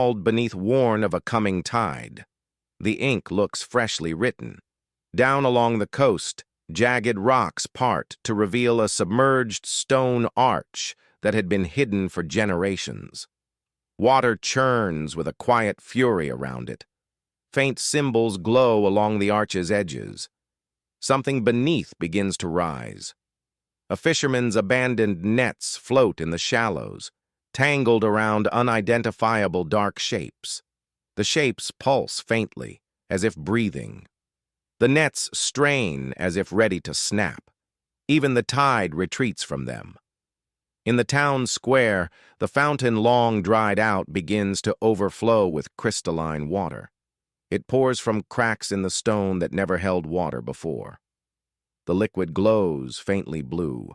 beneath warn of a coming tide. The ink looks freshly written. Down along the coast, jagged rocks part to reveal a submerged stone arch that had been hidden for generations. Water churns with a quiet fury around it. Faint symbols glow along the arch's edges. Something beneath begins to rise. A fisherman's abandoned nets float in the shallows, tangled around unidentifiable dark shapes. The shapes pulse faintly, as if breathing. The nets strain as if ready to snap. Even the tide retreats from them. In the town square, the fountain long dried out begins to overflow with crystalline water. It pours from cracks in the stone that never held water before. The liquid glows faintly blue.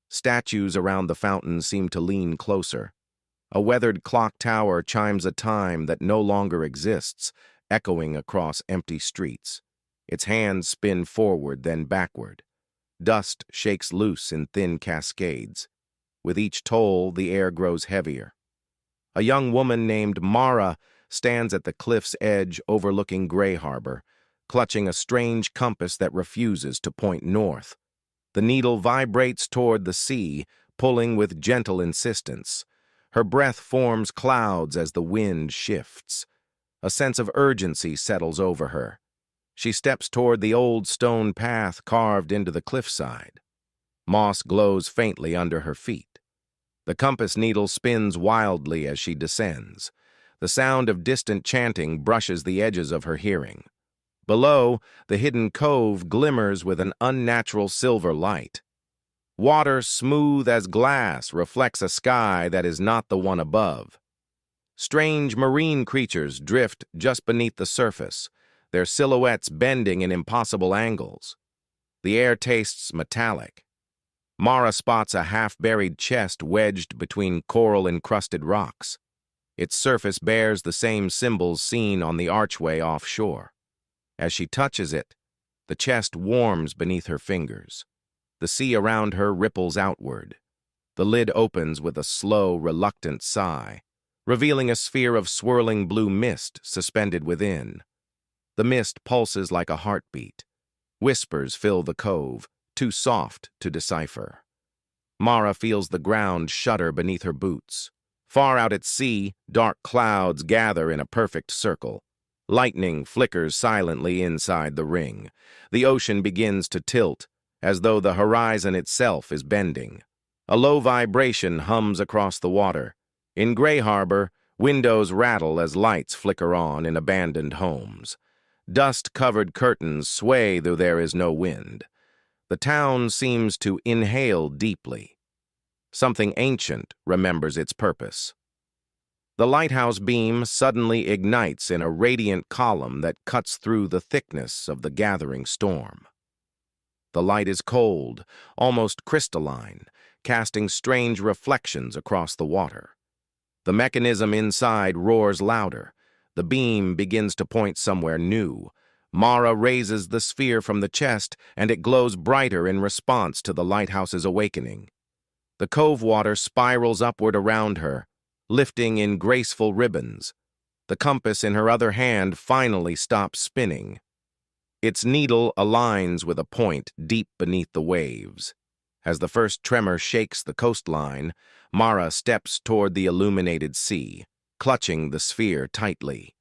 Statues around the fountain seem to lean closer. A weathered clock tower chimes a time that no longer exists, echoing across empty streets. Its hands spin forward, then backward. Dust shakes loose in thin cascades. With each toll, the air grows heavier. A young woman named Mara stands at the cliff's edge overlooking Gray Harbor, clutching a strange compass that refuses to point north. The needle vibrates toward the sea, pulling with gentle insistence. Her breath forms clouds as the wind shifts. A sense of urgency settles over her. She steps toward the old stone path carved into the cliffside. Moss glows faintly under her feet. The compass needle spins wildly as she descends. The sound of distant chanting brushes the edges of her hearing. Below, the hidden cove glimmers with an unnatural silver light. Water smooth as glass reflects a sky that is not the one above. Strange marine creatures drift just beneath the surface, their silhouettes bending in impossible angles. The air tastes metallic. Mara spots a half-buried chest wedged between coral-encrusted rocks. Its surface bears the same symbols seen on the archway offshore. As she touches it, the chest warms beneath her fingers. The sea around her ripples outward. The lid opens with a slow, reluctant sigh, revealing a sphere of swirling blue mist suspended within. The mist pulses like a heartbeat. Whispers fill the cove, too soft to decipher. Mara feels the ground shudder beneath her boots. Far out at sea, dark clouds gather in a perfect circle. Lightning flickers silently inside the ring. The ocean begins to tilt, as though the horizon itself is bending. A low vibration hums across the water. In Gray Harbor, windows rattle as lights flicker on in abandoned homes. Dust-covered curtains sway though there is no wind. The town seems to inhale deeply. Something ancient remembers its purpose. The lighthouse beam suddenly ignites in a radiant column that cuts through the thickness of the gathering storm. The light is cold, almost crystalline, casting strange reflections across the water. The mechanism inside roars louder. The beam begins to point somewhere new. Mara raises the sphere from the chest, and it glows brighter in response to the lighthouse's awakening. The cove water spirals upward around her, lifting in graceful ribbons. The compass in her other hand finally stops spinning. Its needle aligns with a point deep beneath the waves. As the first tremor shakes the coastline, Mara steps toward the illuminated sea, clutching the sphere tightly.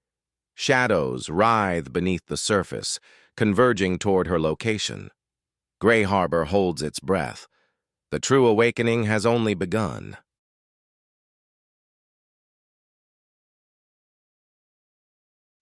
Shadows writhe beneath the surface, converging toward her location. Gray Harbor holds its breath. The true awakening has only begun.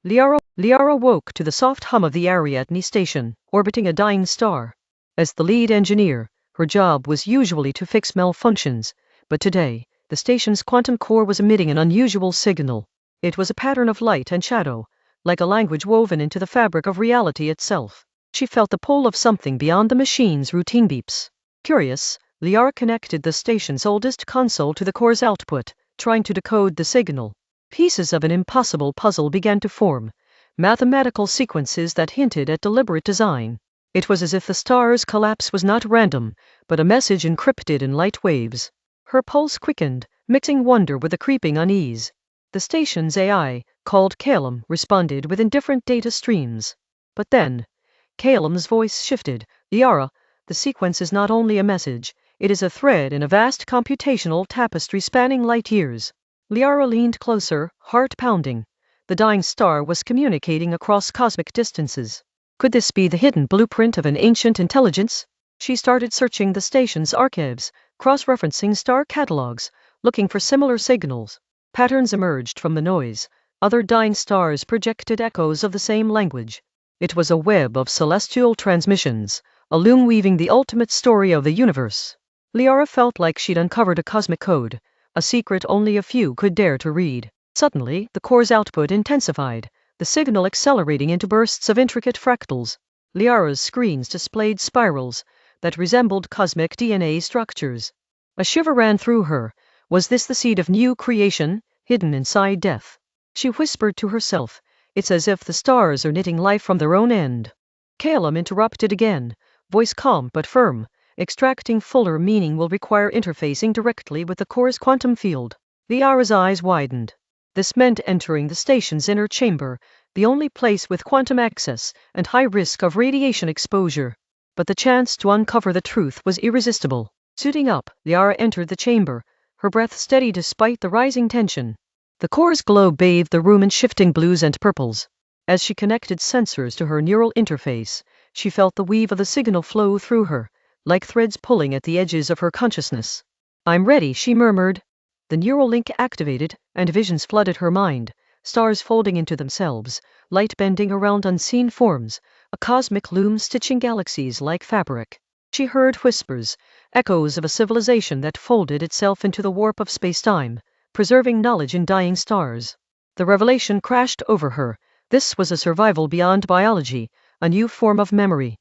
Liara woke to the soft hum of the Ariadne station, orbiting a dying star. As the lead engineer, her job was usually to fix malfunctions, but today, the station's quantum core was emitting an unusual signal. It was a pattern of light and shadow, like a language woven into the fabric of reality itself. She felt the pull of something beyond the machine's routine beeps. Curious, Liara connected the station's oldest console to the core's output, trying to decode the signal. Pieces of an impossible puzzle began to form, mathematical sequences that hinted at deliberate design. It was as if the star's collapse was not random, but a message encrypted in light waves. Her pulse quickened, mixing wonder with a creeping unease. The station's AI, called Calum, responded within different data streams. But then, Calum's voice shifted. Liara, the sequence is not only a message, it is a thread in a vast computational tapestry spanning light years. Liara leaned closer, heart pounding. The dying star was communicating across cosmic distances. Could this be the hidden blueprint of an ancient intelligence? She started searching the station's archives, cross-referencing star catalogs, looking for similar signals. Patterns emerged from the noise. Other dying stars projected echoes of the same language. It was a web of celestial transmissions, a loom weaving the ultimate story of the universe. Liara felt like she'd uncovered a cosmic code, a secret only a few could dare to read. Suddenly, the core's output intensified, the signal accelerating into bursts of intricate fractals. Liara's screens displayed spirals that resembled cosmic DNA structures. A shiver ran through her. Was this the seed of new creation, hidden inside death? She whispered to herself, "It's as if the stars are knitting life from their own end." Calum interrupted again, voice calm but firm. "Extracting fuller meaning will require interfacing directly with the core's quantum field." Liara's eyes widened. This meant entering the station's inner chamber, the only place with quantum access and high risk of radiation exposure. But the chance to uncover the truth was irresistible. Suiting up, Liara entered the chamber, her breath steady despite the rising tension. The core's glow bathed the room in shifting blues and purples. As she connected sensors to her neural interface, she felt the weave of the signal flow through her, like threads pulling at the edges of her consciousness. "I'm ready," she murmured. The neural link activated, and visions flooded her mind, stars folding into themselves, light bending around unseen forms, a cosmic loom stitching galaxies like fabric. She heard whispers, echoes of a civilization that folded itself into the warp of space-time, preserving knowledge in dying stars. The revelation crashed over her. This was a survival beyond biology, a new form of memory.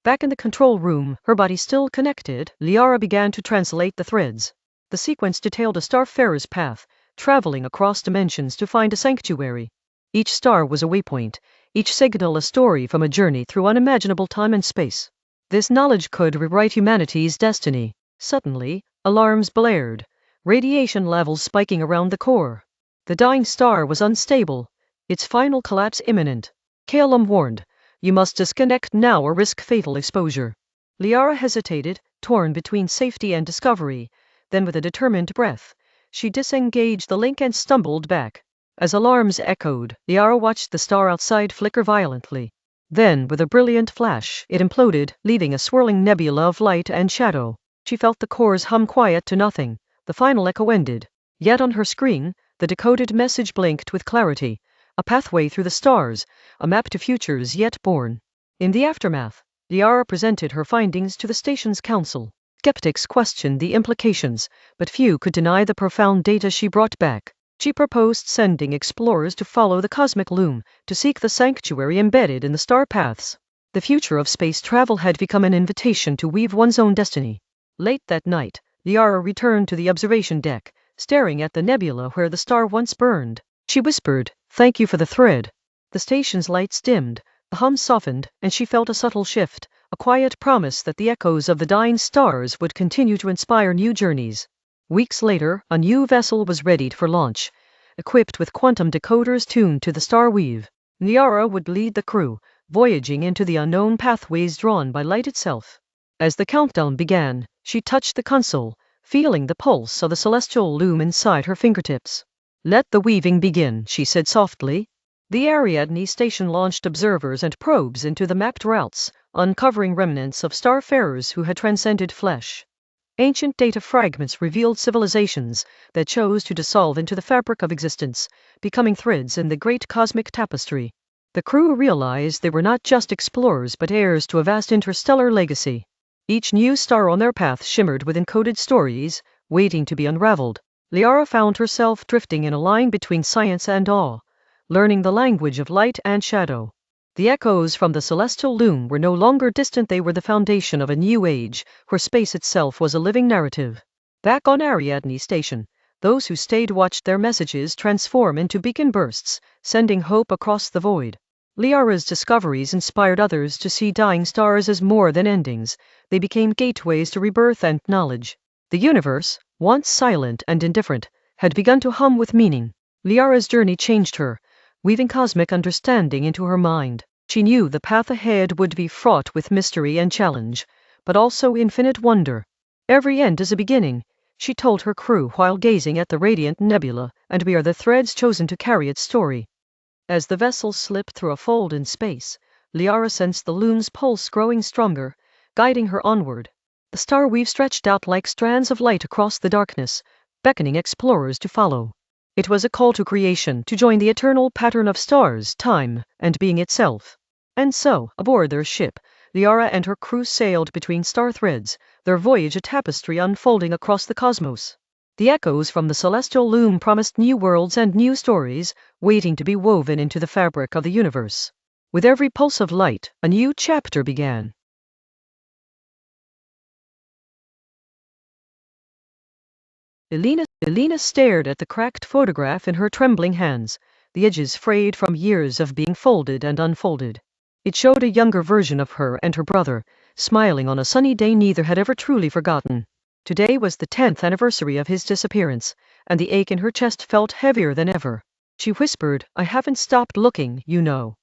Back in the control room, her body still connected, Liara began to translate the threads. The sequence detailed a starfarer's path, traveling across dimensions to find a sanctuary. Each star was a waypoint, each signal a story from a journey through unimaginable time and space. This knowledge could rewrite humanity's destiny. Suddenly, alarms blared, radiation levels spiking around the core. The dying star was unstable, its final collapse imminent. Calum warned, "You must disconnect now or risk fatal exposure." Liara hesitated, torn between safety and discovery. Then with a determined breath, she disengaged the link and stumbled back. As alarms echoed, Liara watched the star outside flicker violently. Then, with a brilliant flash, it imploded, leaving a swirling nebula of light and shadow. She felt the cores hum quiet to nothing. The final echo ended. Yet on her screen, the decoded message blinked with clarity. A pathway through the stars, a map to futures yet born. In the aftermath, Liara presented her findings to the station's council. Skeptics questioned the implications, but few could deny the profound data she brought back. She proposed sending explorers to follow the cosmic loom, to seek the sanctuary embedded in the star paths. The future of space travel had become an invitation to weave one's own destiny. Late that night, Liara returned to the observation deck, staring at the nebula where the star once burned. She whispered, "Thank you for the thread." The station's lights dimmed, the hum softened, and she felt a subtle shift, a quiet promise that the echoes of the dying stars would continue to inspire new journeys. Weeks later, a new vessel was readied for launch, equipped with quantum decoders tuned to the star weave. Liara would lead the crew, voyaging into the unknown pathways drawn by light itself. As the countdown began, she touched the console, feeling the pulse of the celestial loom inside her fingertips. "Let the weaving begin," she said softly. The Ariadne station launched observers and probes into the mapped routes, uncovering remnants of starfarers who had transcended flesh. Ancient data fragments revealed civilizations that chose to dissolve into the fabric of existence, becoming threads in the great cosmic tapestry. The crew realized they were not just explorers but heirs to a vast interstellar legacy. Each new star on their path shimmered with encoded stories, waiting to be unraveled. Liara found herself drifting in a line between science and awe, learning the language of light and shadow. The echoes from the celestial loom were no longer distant, they were the foundation of a new age, where space itself was a living narrative. Back on Ariadne station, those who stayed watched their messages transform into beacon bursts, sending hope across the void. Liara's discoveries inspired others to see dying stars as more than endings. They became gateways to rebirth and knowledge. The universe, once silent and indifferent, had begun to hum with meaning. Liara's journey changed her, weaving cosmic understanding into her mind. She knew the path ahead would be fraught with mystery and challenge, but also infinite wonder. Every end is a beginning, she told her crew while gazing at the radiant nebula, and we are the threads chosen to carry its story. As the vessel slipped through a fold in space, Liara sensed the loon's pulse growing stronger, guiding her onward. The star weave stretched out like strands of light across the darkness, beckoning explorers to follow. It was a call to creation, to join the eternal pattern of stars, time, and being itself. And so, aboard their ship, Liara and her crew sailed between star threads, their voyage a tapestry unfolding across the cosmos. The echoes from the celestial loom promised new worlds and new stories, waiting to be woven into the fabric of the universe. With every pulse of light, a new chapter began. Elena stared at the cracked photograph in her trembling hands, the edges frayed from years of being folded and unfolded. It showed a younger version of her and her brother, smiling on a sunny day neither had ever truly forgotten. Today was the 10th anniversary of his disappearance, and the ache in her chest felt heavier than ever. She whispered, "I haven't stopped looking, you know."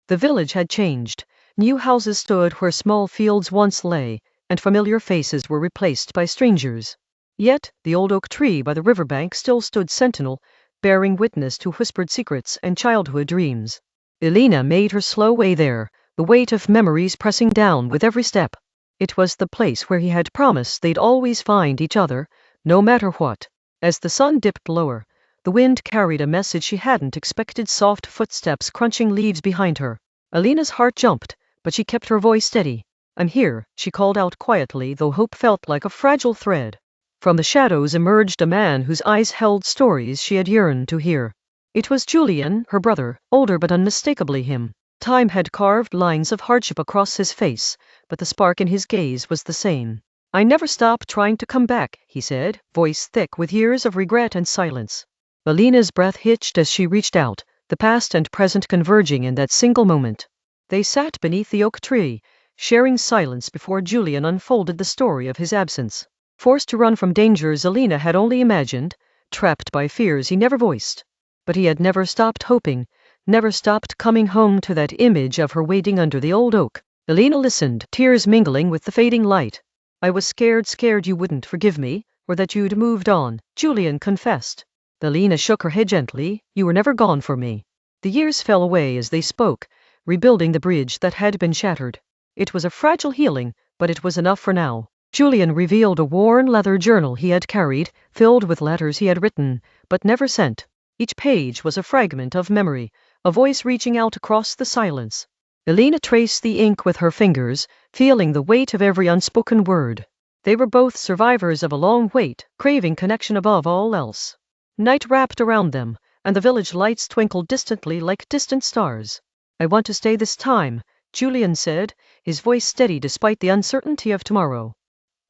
The village had changed. New houses stood where small fields once lay, and familiar faces were replaced by strangers. Yet, the old oak tree by the riverbank still stood sentinel, bearing witness to whispered secrets and childhood dreams. Elena made her slow way there, the weight of memories pressing down with every step. It was the place where he had promised they'd always find each other, no matter what. As the sun dipped lower, the wind carried a message she hadn't expected, soft footsteps crunching leaves behind her. Elena's heart jumped, but she kept her voice steady. "I'm here," she called out quietly, though hope felt like a fragile thread. From the shadows emerged a man whose eyes held stories she had yearned to hear. It was Julian, her brother, older but unmistakably him. Time had carved lines of hardship across his face, but the spark in his gaze was the same. "I never stopped trying to come back," he said, voice thick with years of regret and silence. Elena's breath hitched as she reached out, the past and present converging in that single moment. They sat beneath the oak tree, sharing silence before Julian unfolded the story of his absence. Forced to run from dangers Elena had only imagined, trapped by fears he never voiced. But he had never stopped hoping, never stopped coming home to that image of her waiting under the old oak. Elena listened, tears mingling with the fading light. "I was scared you wouldn't forgive me, or that you'd moved on," Julian confessed. Elena shook her head gently. "You were never gone for me." The years fell away as they spoke, rebuilding the bridge that had been shattered. It was a fragile healing, but it was enough for now. Julian revealed a worn leather journal he had carried, filled with letters he had written, but never sent. Each page was a fragment of memory, a voice reaching out across the silence. Elena traced the ink with her fingers, feeling the weight of every unspoken word. They were both survivors of a long wait, craving connection above all else. Night wrapped around them, and the village lights twinkled distantly like distant stars. "I want to stay this time," Julian said, his voice steady despite the uncertainty of tomorrow.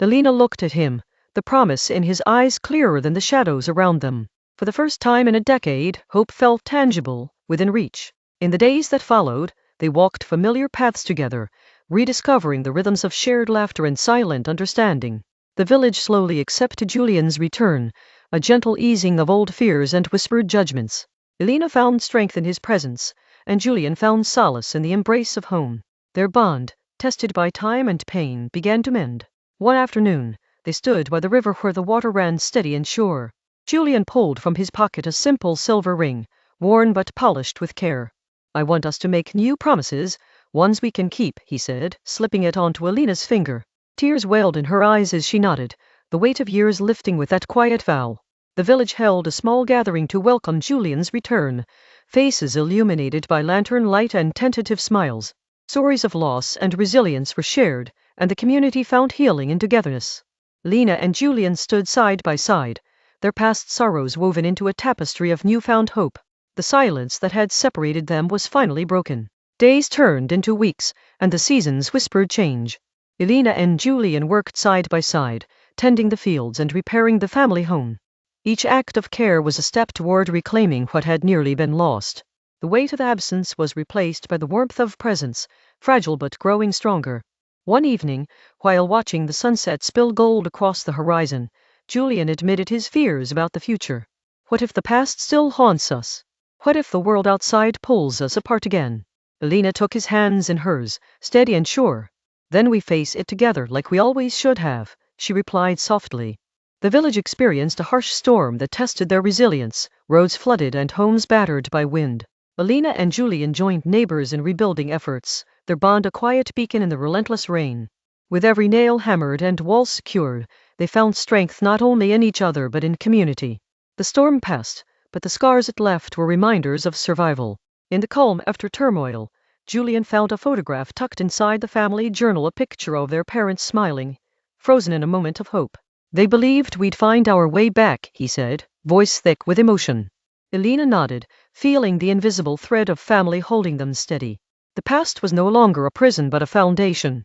Elena looked at him, the promise in his eyes clearer than the shadows around them. For the first time in a decade, hope felt tangible, within reach. In the days that followed, they walked familiar paths together, rediscovering the rhythms of shared laughter and silent understanding. The village slowly accepted Julian's return, a gentle easing of old fears and whispered judgments. Elena found strength in his presence, and Julian found solace in the embrace of home. Their bond, tested by time and pain, began to mend. One afternoon, they stood by the river where the water ran steady and sure. Julian pulled from his pocket a simple silver ring, worn but polished with care. "I want us to make new promises, ones we can keep," he said, slipping it onto Elena's finger. Tears welled in her eyes as she nodded, the weight of years lifting with that quiet vow. The village held a small gathering to welcome Julian's return, faces illuminated by lantern light and tentative smiles. Stories of loss and resilience were shared, and the community found healing in togetherness. Lena and Julian stood side by side, their past sorrows woven into a tapestry of newfound hope. The silence that had separated them was finally broken. Days turned into weeks, and the seasons whispered change. Elena and Julian worked side by side, tending the fields and repairing the family home. Each act of care was a step toward reclaiming what had nearly been lost. The weight of absence was replaced by the warmth of presence, fragile but growing stronger. One evening, while watching the sunset spill gold across the horizon, Julian admitted his fears about the future. What if the past still haunts us? What if the world outside pulls us apart again? Elena took his hands in hers, steady and sure. Then we face it together like we always should have, she replied softly. The village experienced a harsh storm that tested their resilience, roads flooded and homes battered by wind. Elena and Julian joined neighbors in rebuilding efforts, their bond a quiet beacon in the relentless rain. With every nail hammered and walls secured, they found strength not only in each other but in community. The storm passed, but the scars it left were reminders of survival. In the calm after turmoil, Julian found a photograph tucked inside the family journal, a picture of their parents smiling, frozen in a moment of hope. They believed we'd find our way back, he said, voice thick with emotion. Elena nodded, feeling the invisible thread of family holding them steady. The past was no longer a prison but a foundation.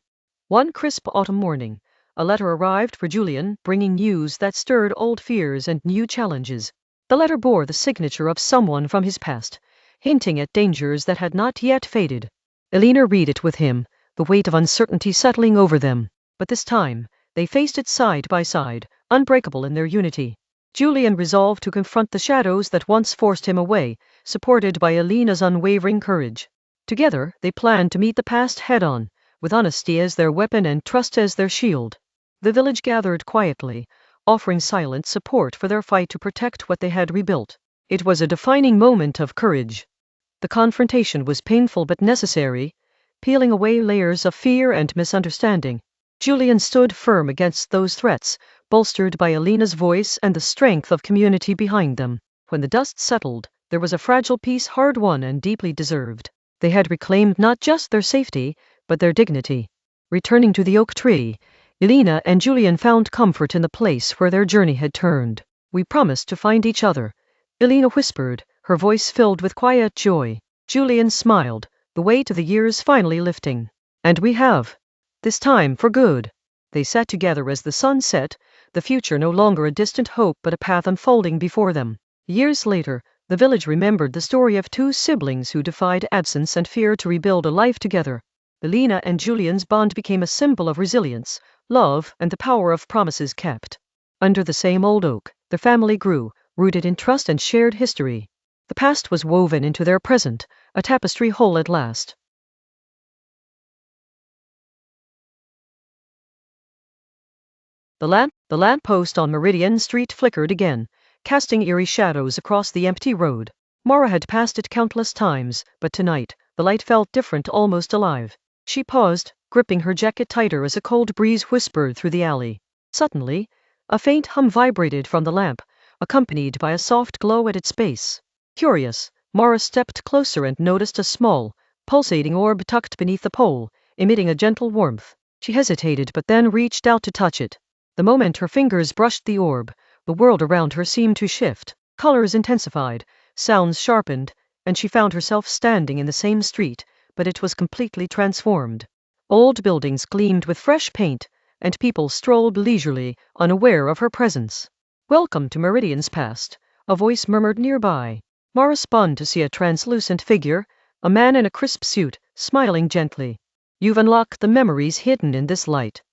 One crisp autumn morning, a letter arrived for Julian, bringing news that stirred old fears and new challenges. The letter bore the signature of someone from his past, hinting at dangers that had not yet faded. Elena read it with him, the weight of uncertainty settling over them. But this time, they faced it side by side, unbreakable in their unity. Julian resolved to confront the shadows that once forced him away, supported by Elena's unwavering courage. Together, they planned to meet the past head-on, with honesty as their weapon and trust as their shield. The village gathered quietly, offering silent support for their fight to protect what they had rebuilt. It was a defining moment of courage. The confrontation was painful but necessary, peeling away layers of fear and misunderstanding. Julian stood firm against those threats, bolstered by Elena's voice and the strength of community behind them. When the dust settled, there was a fragile peace, hard-won and deeply deserved. They had reclaimed not just their safety, but their dignity. Returning to the oak tree, Elena and Julian found comfort in the place where their journey had turned. We promised to find each other, Elena whispered, her voice filled with quiet joy. Julian smiled, the weight of the years finally lifting. And we have. This time for good. They sat together as the sun set, the future no longer a distant hope but a path unfolding before them. Years later, the village remembered the story of two siblings who defied absence and fear to rebuild a life together. Elena and Julian's bond became a symbol of resilience, love, and the power of promises kept. Under the same old oak, the family grew, rooted in trust and shared history. The past was woven into their present, a tapestry whole at last. The lamppost on Meridian Street flickered again, casting eerie shadows across the empty road. Maura had passed it countless times, but tonight, the light felt different, almost alive. She paused, gripping her jacket tighter as a cold breeze whispered through the alley. Suddenly, a faint hum vibrated from the lamp, accompanied by a soft glow at its base. Curious, Maura stepped closer and noticed a small, pulsating orb tucked beneath the pole, emitting a gentle warmth. She hesitated but then reached out to touch it. The moment her fingers brushed the orb, the world around her seemed to shift. Colors intensified, sounds sharpened, and she found herself standing in the same street, but it was completely transformed. Old buildings gleamed with fresh paint, and people strolled leisurely, unaware of her presence. "Welcome to Meridian's past," a voice murmured nearby. Maura spun to see a translucent figure, a man in a crisp suit, smiling gently. "You've unlocked the memories hidden in this light."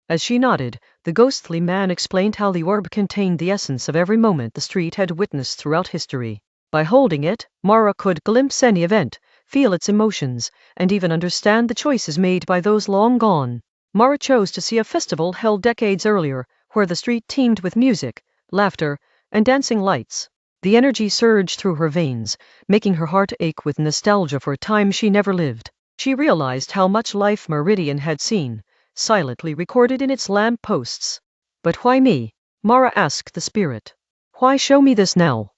As she nodded, the ghostly man explained how the orb contained the essence of every moment the street had witnessed throughout history. By holding it, Maura could glimpse any event, feel its emotions, and even understand the choices made by those long gone. Maura chose to see a festival held decades earlier, where the street teemed with music, laughter, and dancing lights. The energy surged through her veins, making her heart ache with nostalgia for a time she never lived. She realized how much life Meridian had seen, silently recorded in its lamp posts. "But why me?" Maura asked the spirit. "Why show me this now?"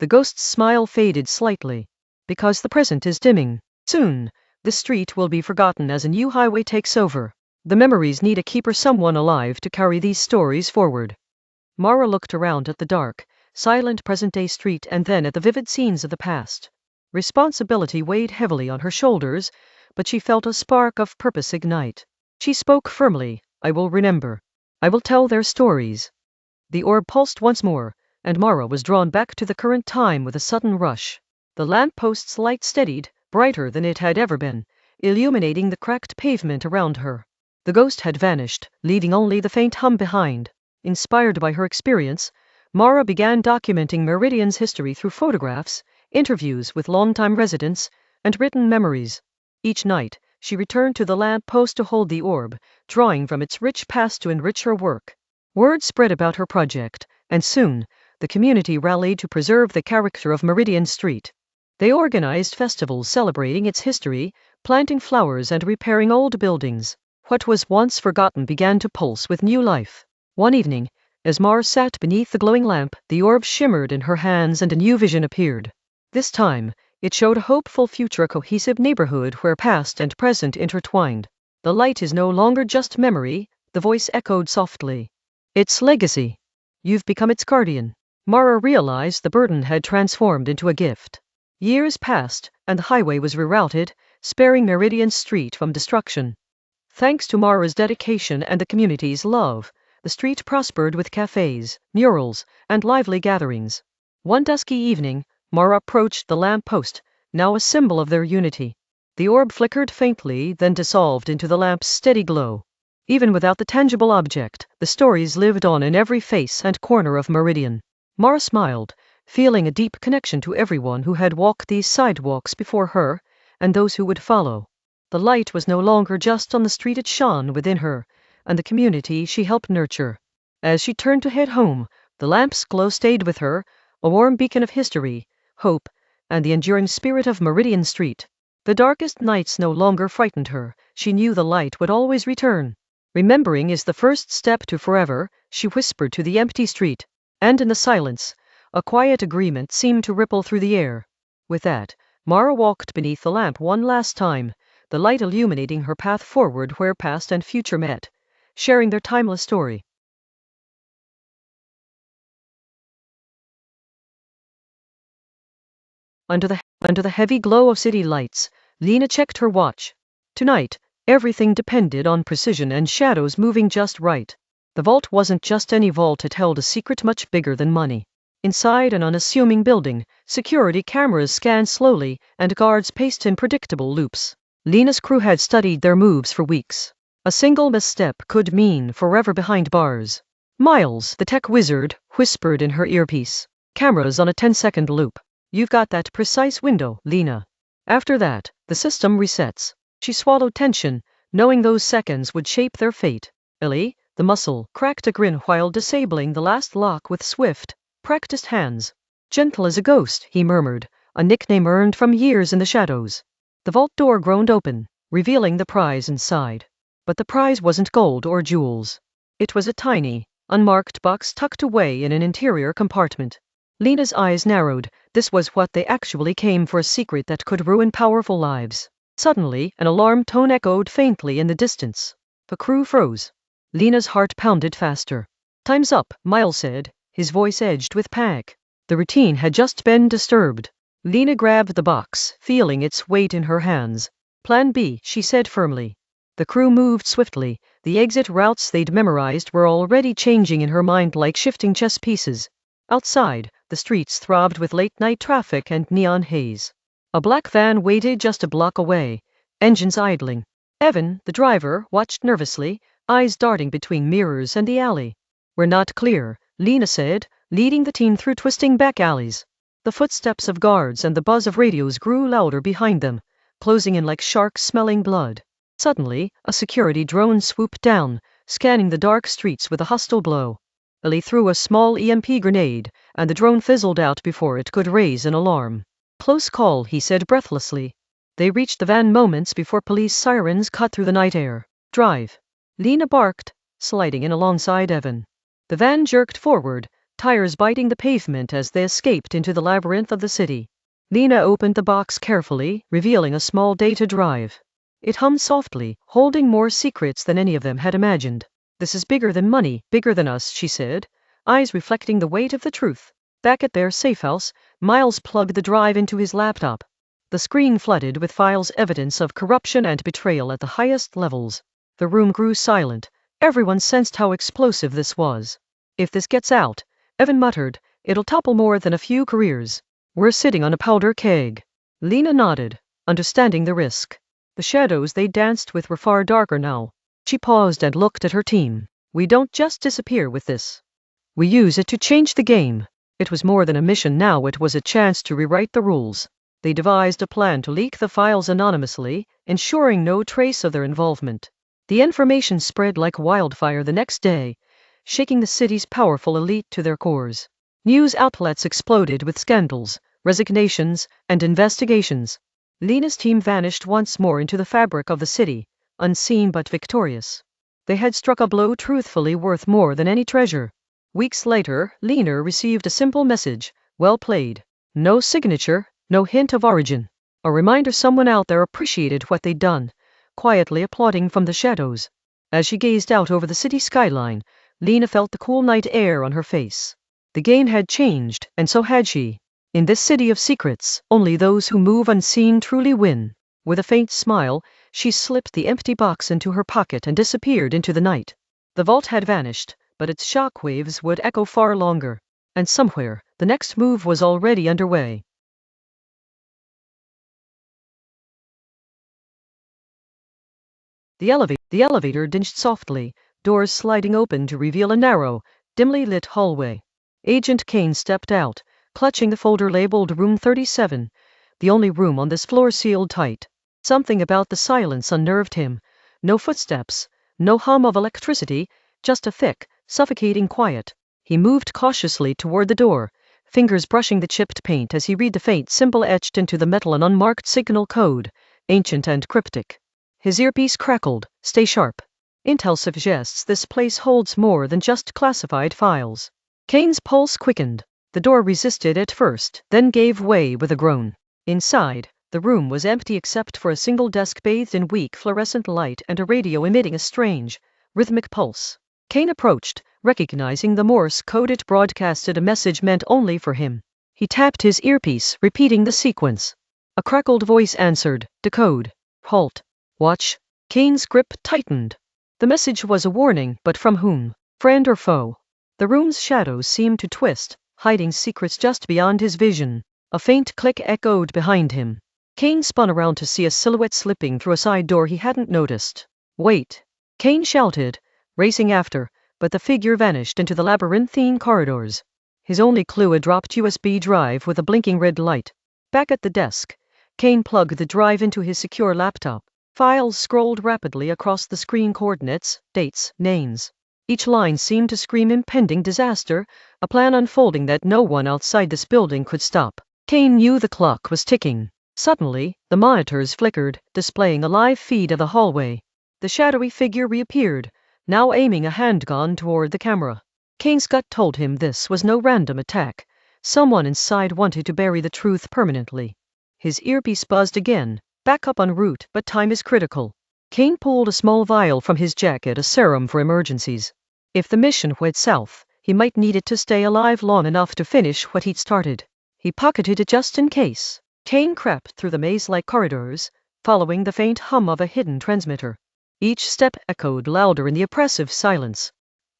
The ghost's smile faded slightly. "Because the present is dimming. Soon, this street will be forgotten as a new highway takes over. The memories need a keeper, someone alive to carry these stories forward." Maura looked around at the dark, silent present-day street and then at the vivid scenes of the past. Responsibility weighed heavily on her shoulders, but she felt a spark of purpose ignite. She spoke firmly, "I will remember. I will tell their stories." The orb pulsed once more, and Maura was drawn back to the current time with a sudden rush. The lampost's light steadied, brighter than it had ever been, illuminating the cracked pavement around her. The ghost had vanished, leaving only the faint hum behind. Inspired by her experience, Mara began documenting Meridian's history through photographs, interviews with longtime residents, and written memories. Each night, she returned to the lamp post to hold the orb, drawing from its rich past to enrich her work. Word spread about her project, and soon, the community rallied to preserve the character of Meridian Street. They organized festivals celebrating its history, planting flowers and repairing old buildings. What was once forgotten began to pulse with new life. One evening, as Mara sat beneath the glowing lamp, the orb shimmered in her hands and a new vision appeared. This time, it showed a hopeful future, a cohesive neighborhood where past and present intertwined. The light is no longer just memory, the voice echoed softly. It's legacy. You've become its guardian. Mara realized the burden had transformed into a gift. Years passed, and the highway was rerouted, sparing Meridian Street from destruction. Thanks to Mara's dedication and the community's love, the street prospered with cafes, murals, and lively gatherings. One dusky evening, Mara approached the lamp post, now a symbol of their unity. The orb flickered faintly, then dissolved into the lamp's steady glow. Even without the tangible object, the stories lived on in every face and corner of Meridian. Mara smiled, feeling a deep connection to everyone who had walked these sidewalks before her, and those who would follow. The light was no longer just on the street, it shone within her, and the community she helped nurture. As she turned to head home, the lamp's glow stayed with her, a warm beacon of history, hope, and the enduring spirit of Meridian Street. The darkest nights no longer frightened her, she knew the light would always return. Remembering is the first step to forever, she whispered to the empty street, and in the silence, a quiet agreement seemed to ripple through the air. With that, Mara walked beneath the lamp one last time, the light illuminating her path forward where past and future met, sharing their timeless story. Under the heavy glow of city lights, Lena checked her watch. Tonight, everything depended on precision and shadows moving just right. The vault wasn't just any vault, it held a secret much bigger than money. Inside an unassuming building, security cameras scanned slowly, and guards paced in predictable loops. Lena's crew had studied their moves for weeks. A single misstep could mean forever behind bars. Miles, the tech wizard, whispered in her earpiece. Cameras on a 10-second loop. You've got that precise window, Lena. After that, the system resets. She swallowed tension, knowing those seconds would shape their fate. Ellie, the muscle, cracked a grin while disabling the last lock with swift, practiced hands. Gentle as a ghost, he murmured, a nickname earned from years in the shadows. The vault door groaned open, revealing the prize inside. But the prize wasn't gold or jewels. It was a tiny, unmarked box tucked away in an interior compartment. Lena's eyes narrowed. This was what they actually came for, a secret that could ruin powerful lives. Suddenly, an alarm tone echoed faintly in the distance. The crew froze. Lena's heart pounded faster. Time's up, Miles said, his voice edged with panic. The routine had just been disturbed. Lena grabbed the box, feeling its weight in her hands. Plan B, she said firmly. The crew moved swiftly. The exit routes they'd memorized were already changing in her mind like shifting chess pieces. Outside, the streets throbbed with late-night traffic and neon haze. A black van waited just a block away, engines idling. Evan, the driver, watched nervously, eyes darting between mirrors and the alley. We're not clear, Lena said, leading the team through twisting back alleys. The footsteps of guards and the buzz of radios grew louder behind them, closing in like sharks smelling blood. Suddenly, a security drone swooped down, scanning the dark streets with a hostile glow. Ellie threw a small EMP grenade, and the drone fizzled out before it could raise an alarm. Close call, he said breathlessly. They reached the van moments before police sirens cut through the night air. Drive. Lena barked, sliding in alongside Evan. The van jerked forward, tires biting the pavement as they escaped into the labyrinth of the city. Lena opened the box carefully, revealing a small data drive. It hummed softly, holding more secrets than any of them had imagined. This is bigger than money, bigger than us, she said, eyes reflecting the weight of the truth. Back at their safe house, Miles plugged the drive into his laptop. The screen flooded with files, evidence of corruption and betrayal at the highest levels. The room grew silent. Everyone sensed how explosive this was. If this gets out, Evan muttered, it'll topple more than a few careers. We're sitting on a powder keg. Lena nodded, understanding the risk. The shadows they danced with were far darker now. She paused and looked at her team. We don't just disappear with this. We use it to change the game. It was more than a mission now, it was a chance to rewrite the rules. They devised a plan to leak the files anonymously, ensuring no trace of their involvement. The information spread like wildfire the next day, shaking the city's powerful elite to their cores. News outlets exploded with scandals, resignations, and investigations. Lena's team vanished once more into the fabric of the city, unseen but victorious. They had struck a blow truthfully worth more than any treasure. Weeks later, Lena received a simple message: well played. No signature, no hint of origin. A reminder someone out there appreciated what they'd done, quietly applauding from the shadows. As she gazed out over the city skyline, Lena felt the cool night air on her face. The game had changed, and so had she. In this city of secrets, only those who move unseen truly win. With a faint smile, she slipped the empty box into her pocket and disappeared into the night. The vault had vanished, but its shock waves would echo far longer. And somewhere, the next move was already underway. The elevator dinged softly, doors sliding open to reveal a narrow, dimly lit hallway. Agent Kane stepped out, clutching the folder labeled Room 37, the only room on this floor sealed tight. Something about the silence unnerved him. No footsteps, no hum of electricity, just a thick, suffocating quiet. He moved cautiously toward the door, fingers brushing the chipped paint as he read the faint symbol etched into the metal, an unmarked signal code, ancient and cryptic. His earpiece crackled. Stay sharp. Intel suggests this place holds more than just classified files. Kane's pulse quickened. The door resisted at first, then gave way with a groan. Inside, the room was empty except for a single desk bathed in weak fluorescent light and a radio emitting a strange, rhythmic pulse. Kane approached, recognizing the Morse code it broadcasted a message meant only for him. He tapped his earpiece, repeating the sequence. A crackled voice answered, decode. Halt. Watch. Kane's grip tightened. The message was a warning, but from whom? Friend or foe? The room's shadows seemed to twist, hiding secrets just beyond his vision. A faint click echoed behind him. Kane spun around to see a silhouette slipping through a side door he hadn't noticed. Wait! Kane shouted, racing after, but the figure vanished into the labyrinthine corridors. His only clue, a dropped USB drive with a blinking red light. Back at the desk, Kane plugged the drive into his secure laptop. Files scrolled rapidly across the screen: coordinates, dates, names. Each line seemed to scream impending disaster, a plan unfolding that no one outside this building could stop. Kane knew the clock was ticking. Suddenly, the monitors flickered, displaying a live feed of the hallway. The shadowy figure reappeared, now aiming a handgun toward the camera. Kane's gut told him this was no random attack. Someone inside wanted to bury the truth permanently. His earpiece buzzed again. Back up en route, but time is critical. Kane pulled a small vial from his jacket, a serum for emergencies. If the mission went south, he might need it to stay alive long enough to finish what he'd started. He pocketed it just in case. Kane crept through the maze-like corridors, following the faint hum of a hidden transmitter. Each step echoed louder in the oppressive silence.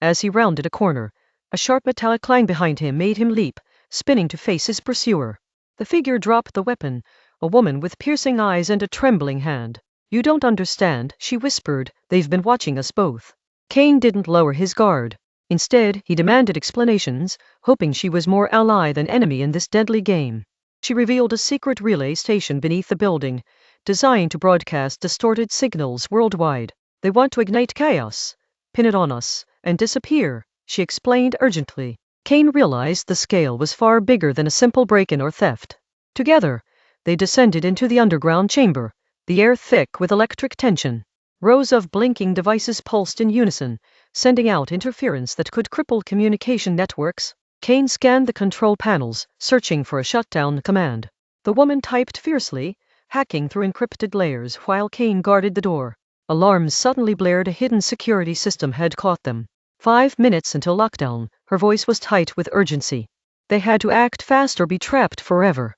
As he rounded a corner, a sharp metallic clang behind him made him leap, spinning to face his pursuer. The figure dropped the weapon, a woman with piercing eyes and a trembling hand. You don't understand, she whispered, they've been watching us both. Kane didn't lower his guard. Instead, he demanded explanations, hoping she was more ally than enemy in this deadly game. She revealed a secret relay station beneath the building, designed to broadcast distorted signals worldwide. They want to ignite chaos, pin it on us, and disappear, she explained urgently. Kane realized the scale was far bigger than a simple break-in or theft. Together, they descended into the underground chamber, the air thick with electric tension. Rows of blinking devices pulsed in unison, sending out interference that could cripple communication networks. Kane scanned the control panels, searching for a shutdown command. The woman typed fiercely, hacking through encrypted layers while Kane guarded the door. Alarms suddenly blared. A hidden security system had caught them. 5 minutes until lockdown, her voice was tight with urgency. They had to act fast or be trapped forever.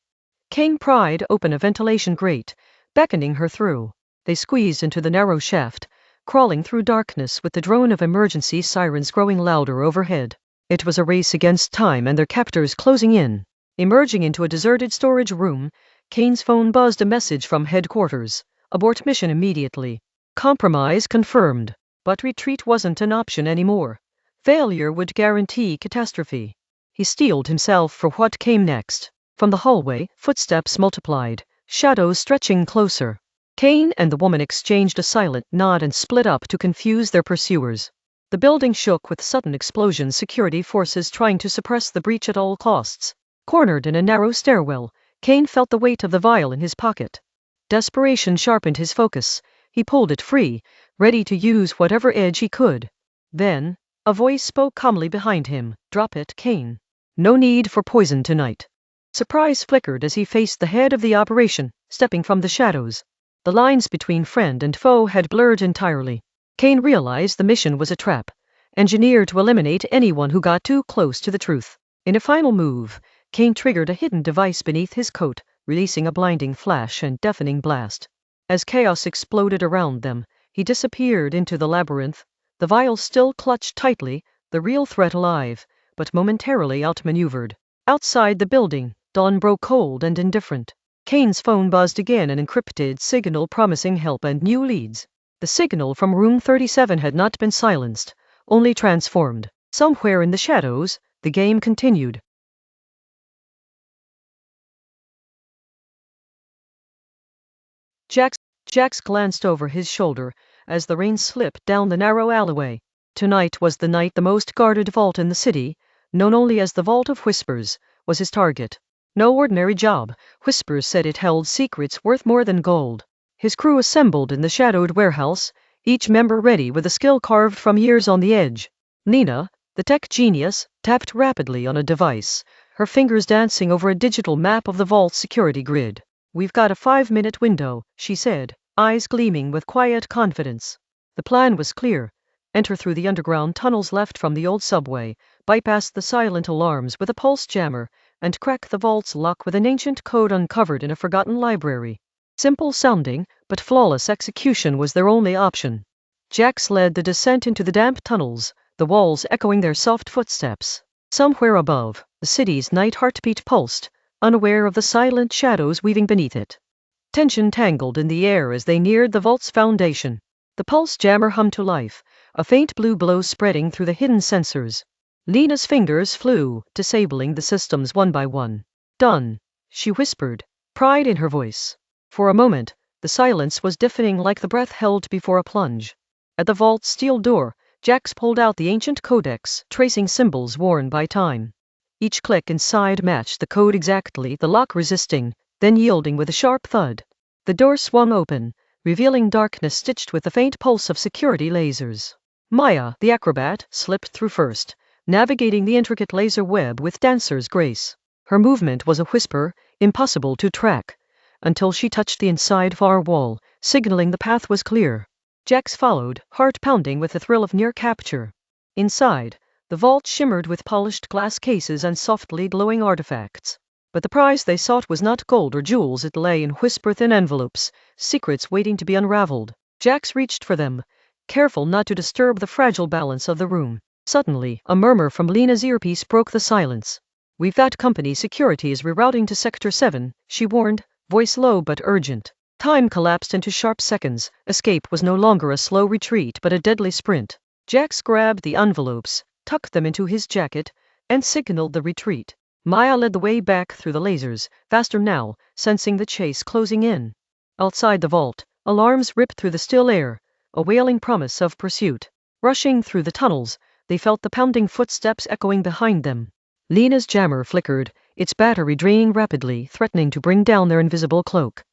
Kane pried open a ventilation grate, beckoning her through. They squeezed into the narrow shaft, crawling through darkness with the drone of emergency sirens growing louder overhead. It was a race against time and their captors closing in. Emerging into a deserted storage room, Kane's phone buzzed a message from headquarters. Abort mission immediately. Compromise confirmed. But retreat wasn't an option anymore. Failure would guarantee catastrophe. He steeled himself for what came next. From the hallway, footsteps multiplied, shadows stretching closer. Kane and the woman exchanged a silent nod and split up to confuse their pursuers. The building shook with sudden explosions, security forces trying to suppress the breach at all costs. Cornered in a narrow stairwell, Kane felt the weight of the vial in his pocket. Desperation sharpened his focus. He pulled it free, ready to use whatever edge he could. Then, a voice spoke calmly behind him. "Drop it, Kane. No need for poison tonight." Surprise flickered as he faced the head of the operation, stepping from the shadows. The lines between friend and foe had blurred entirely. Kane realized the mission was a trap, engineered to eliminate anyone who got too close to the truth. In a final move, Kane triggered a hidden device beneath his coat, releasing a blinding flash and deafening blast. As chaos exploded around them, he disappeared into the labyrinth, the vial still clutched tightly, the real threat alive, but momentarily outmaneuvered. Outside the building, dawn broke cold and indifferent. Kane's phone buzzed again, an encrypted signal promising help and new leads. The signal from room 37 had not been silenced, only transformed. Somewhere in the shadows, the game continued. Jax glanced over his shoulder as the rain slipped down the narrow alleyway. Tonight was the night the most guarded vault in the city, known only as the Vault of Whispers, was his target. No ordinary job. Whispers said it held secrets worth more than gold. His crew assembled in the shadowed warehouse, each member ready with a skill carved from years on the edge. Nina, the tech genius, tapped rapidly on a device, her fingers dancing over a digital map of the vault's security grid. "We've got a 5-minute window," she said, eyes gleaming with quiet confidence. The plan was clear. Enter through the underground tunnels left from the old subway, bypass the silent alarms with a pulse jammer, and crack the vault's lock with an ancient code uncovered in a forgotten library. Simple sounding, but flawless execution was their only option. Jax led the descent into the damp tunnels, the walls echoing their soft footsteps. Somewhere above, the city's night heartbeat pulsed, unaware of the silent shadows weaving beneath it. Tension tangled in the air as they neared the vault's foundation. The pulse jammer hummed to life, a faint blue glow spreading through the hidden sensors. Nina's fingers flew, disabling the systems one by one. "Done," she whispered, pride in her voice. For a moment, the silence was deafening, like the breath held before a plunge. At the vault's steel door, Jax pulled out the ancient codex, tracing symbols worn by time. Each click inside matched the code exactly, the lock resisting, then yielding with a sharp thud. The door swung open, revealing darkness stitched with the faint pulse of security lasers. Maya, the acrobat, slipped through first, navigating the intricate laser web with dancer's grace. Her movement was a whisper, impossible to track, until she touched the inside far wall, signaling the path was clear. Jax followed, heart pounding with the thrill of near capture. Inside, the vault shimmered with polished glass cases and softly glowing artifacts. But the prize they sought was not gold or jewels, it lay in whisper-thin envelopes, secrets waiting to be unraveled. Jax reached for them, careful not to disturb the fragile balance of the room. Suddenly, a murmur from Lena's earpiece broke the silence. "We've got company, security is rerouting to Sector 7, she warned, voice low but urgent. Time collapsed into sharp seconds. Escape was no longer a slow retreat but a deadly sprint. Jax grabbed the envelopes, tucked them into his jacket, and signaled the retreat. Maya led the way back through the lasers, faster now, sensing the chase closing in. Outside the vault, alarms ripped through the still air, a wailing promise of pursuit. Rushing through the tunnels, they felt the pounding footsteps echoing behind them. Lena's jammer flickered, its battery draining rapidly, threatening to bring down their invisible cloak.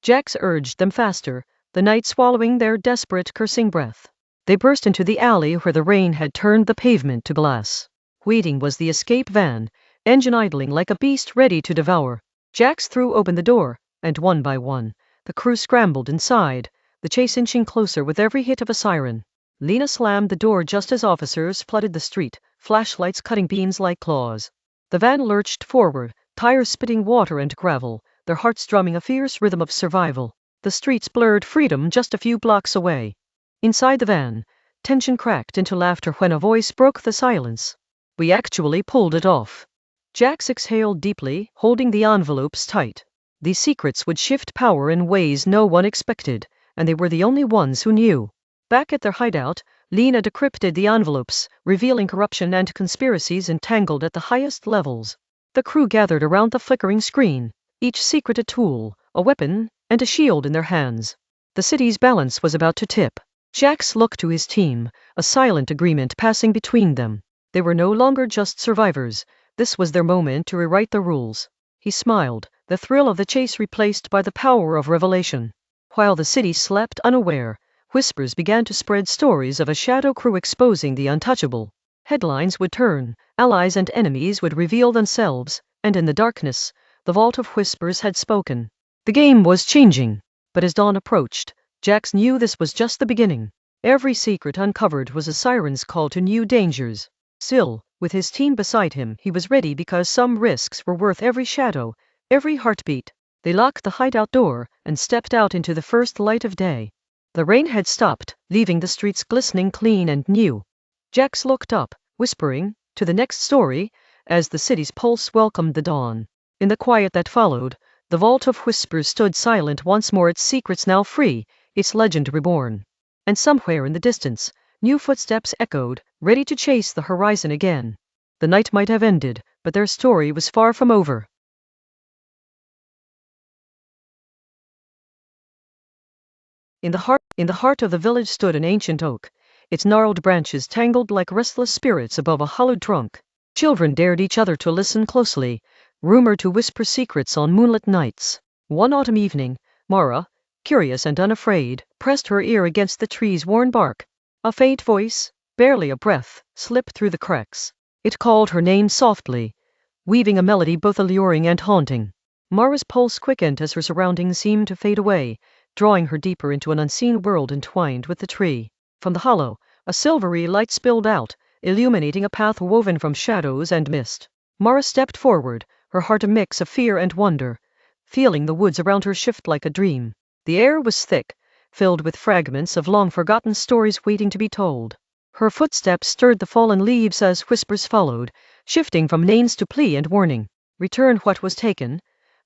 Jax urged them faster, the night swallowing their desperate cursing breath. They burst into the alley where the rain had turned the pavement to glass. Waiting was the escape van, engine idling like a beast ready to devour. Jax threw open the door, and one by one, the crew scrambled inside, the chase inching closer with every hit of a siren. Lena slammed the door just as officers flooded the street, flashlights cutting beams like claws. The van lurched forward, tires spitting water and gravel, their hearts drumming a fierce rhythm of survival. The streets blurred freedom just a few blocks away. Inside the van, tension cracked into laughter when a voice broke the silence. "We actually pulled it off." Jax exhaled deeply, holding the envelopes tight. These secrets would shift power in ways no one expected, and they were the only ones who knew. Back at their hideout, Lena decrypted the envelopes, revealing corruption and conspiracies entangled at the highest levels. The crew gathered around the flickering screen, each secret a tool, a weapon, and a shield in their hands. The city's balance was about to tip. Jax looked to his team, a silent agreement passing between them. They were no longer just survivors. This was their moment to rewrite the rules. He smiled, the thrill of the chase replaced by the power of revelation. While the city slept unaware, whispers began to spread stories of a shadow crew exposing the untouchable. Headlines would turn, allies and enemies would reveal themselves, and in the darkness, the Vault of Whispers had spoken. The game was changing, but as dawn approached, Jax knew this was just the beginning. Every secret uncovered was a siren's call to new dangers. Still, with his team beside him, he was ready because some risks were worth every shadow, every heartbeat. They locked the hideout door and stepped out into the first light of day. The rain had stopped, leaving the streets glistening clean and new. Jax looked up, whispering, "To the next story," as the city's pulse welcomed the dawn. In the quiet that followed, the Vault of Whispers stood silent once more, its secrets now free, its legend reborn. And somewhere in the distance, new footsteps echoed, ready to chase the horizon again. The night might have ended, but their story was far from over. In the heart of the village stood an ancient oak, its gnarled branches tangled like restless spirits above a hollowed trunk. Children dared each other to listen closely, rumored to whisper secrets on moonlit nights. One autumn evening, Mara, curious and unafraid, pressed her ear against the tree's worn bark. A faint voice, barely a breath, slipped through the cracks. It called her name softly, weaving a melody both alluring and haunting. Mara's pulse quickened as her surroundings seemed to fade away, drawing her deeper into an unseen world entwined with the tree. From the hollow, a silvery light spilled out, illuminating a path woven from shadows and mist. Mara stepped forward, her heart a mix of fear and wonder, feeling the woods around her shift like a dream. The air was thick, filled with fragments of long-forgotten stories waiting to be told. Her footsteps stirred the fallen leaves as whispers followed, shifting from names to plea and warning. "Return what was taken,"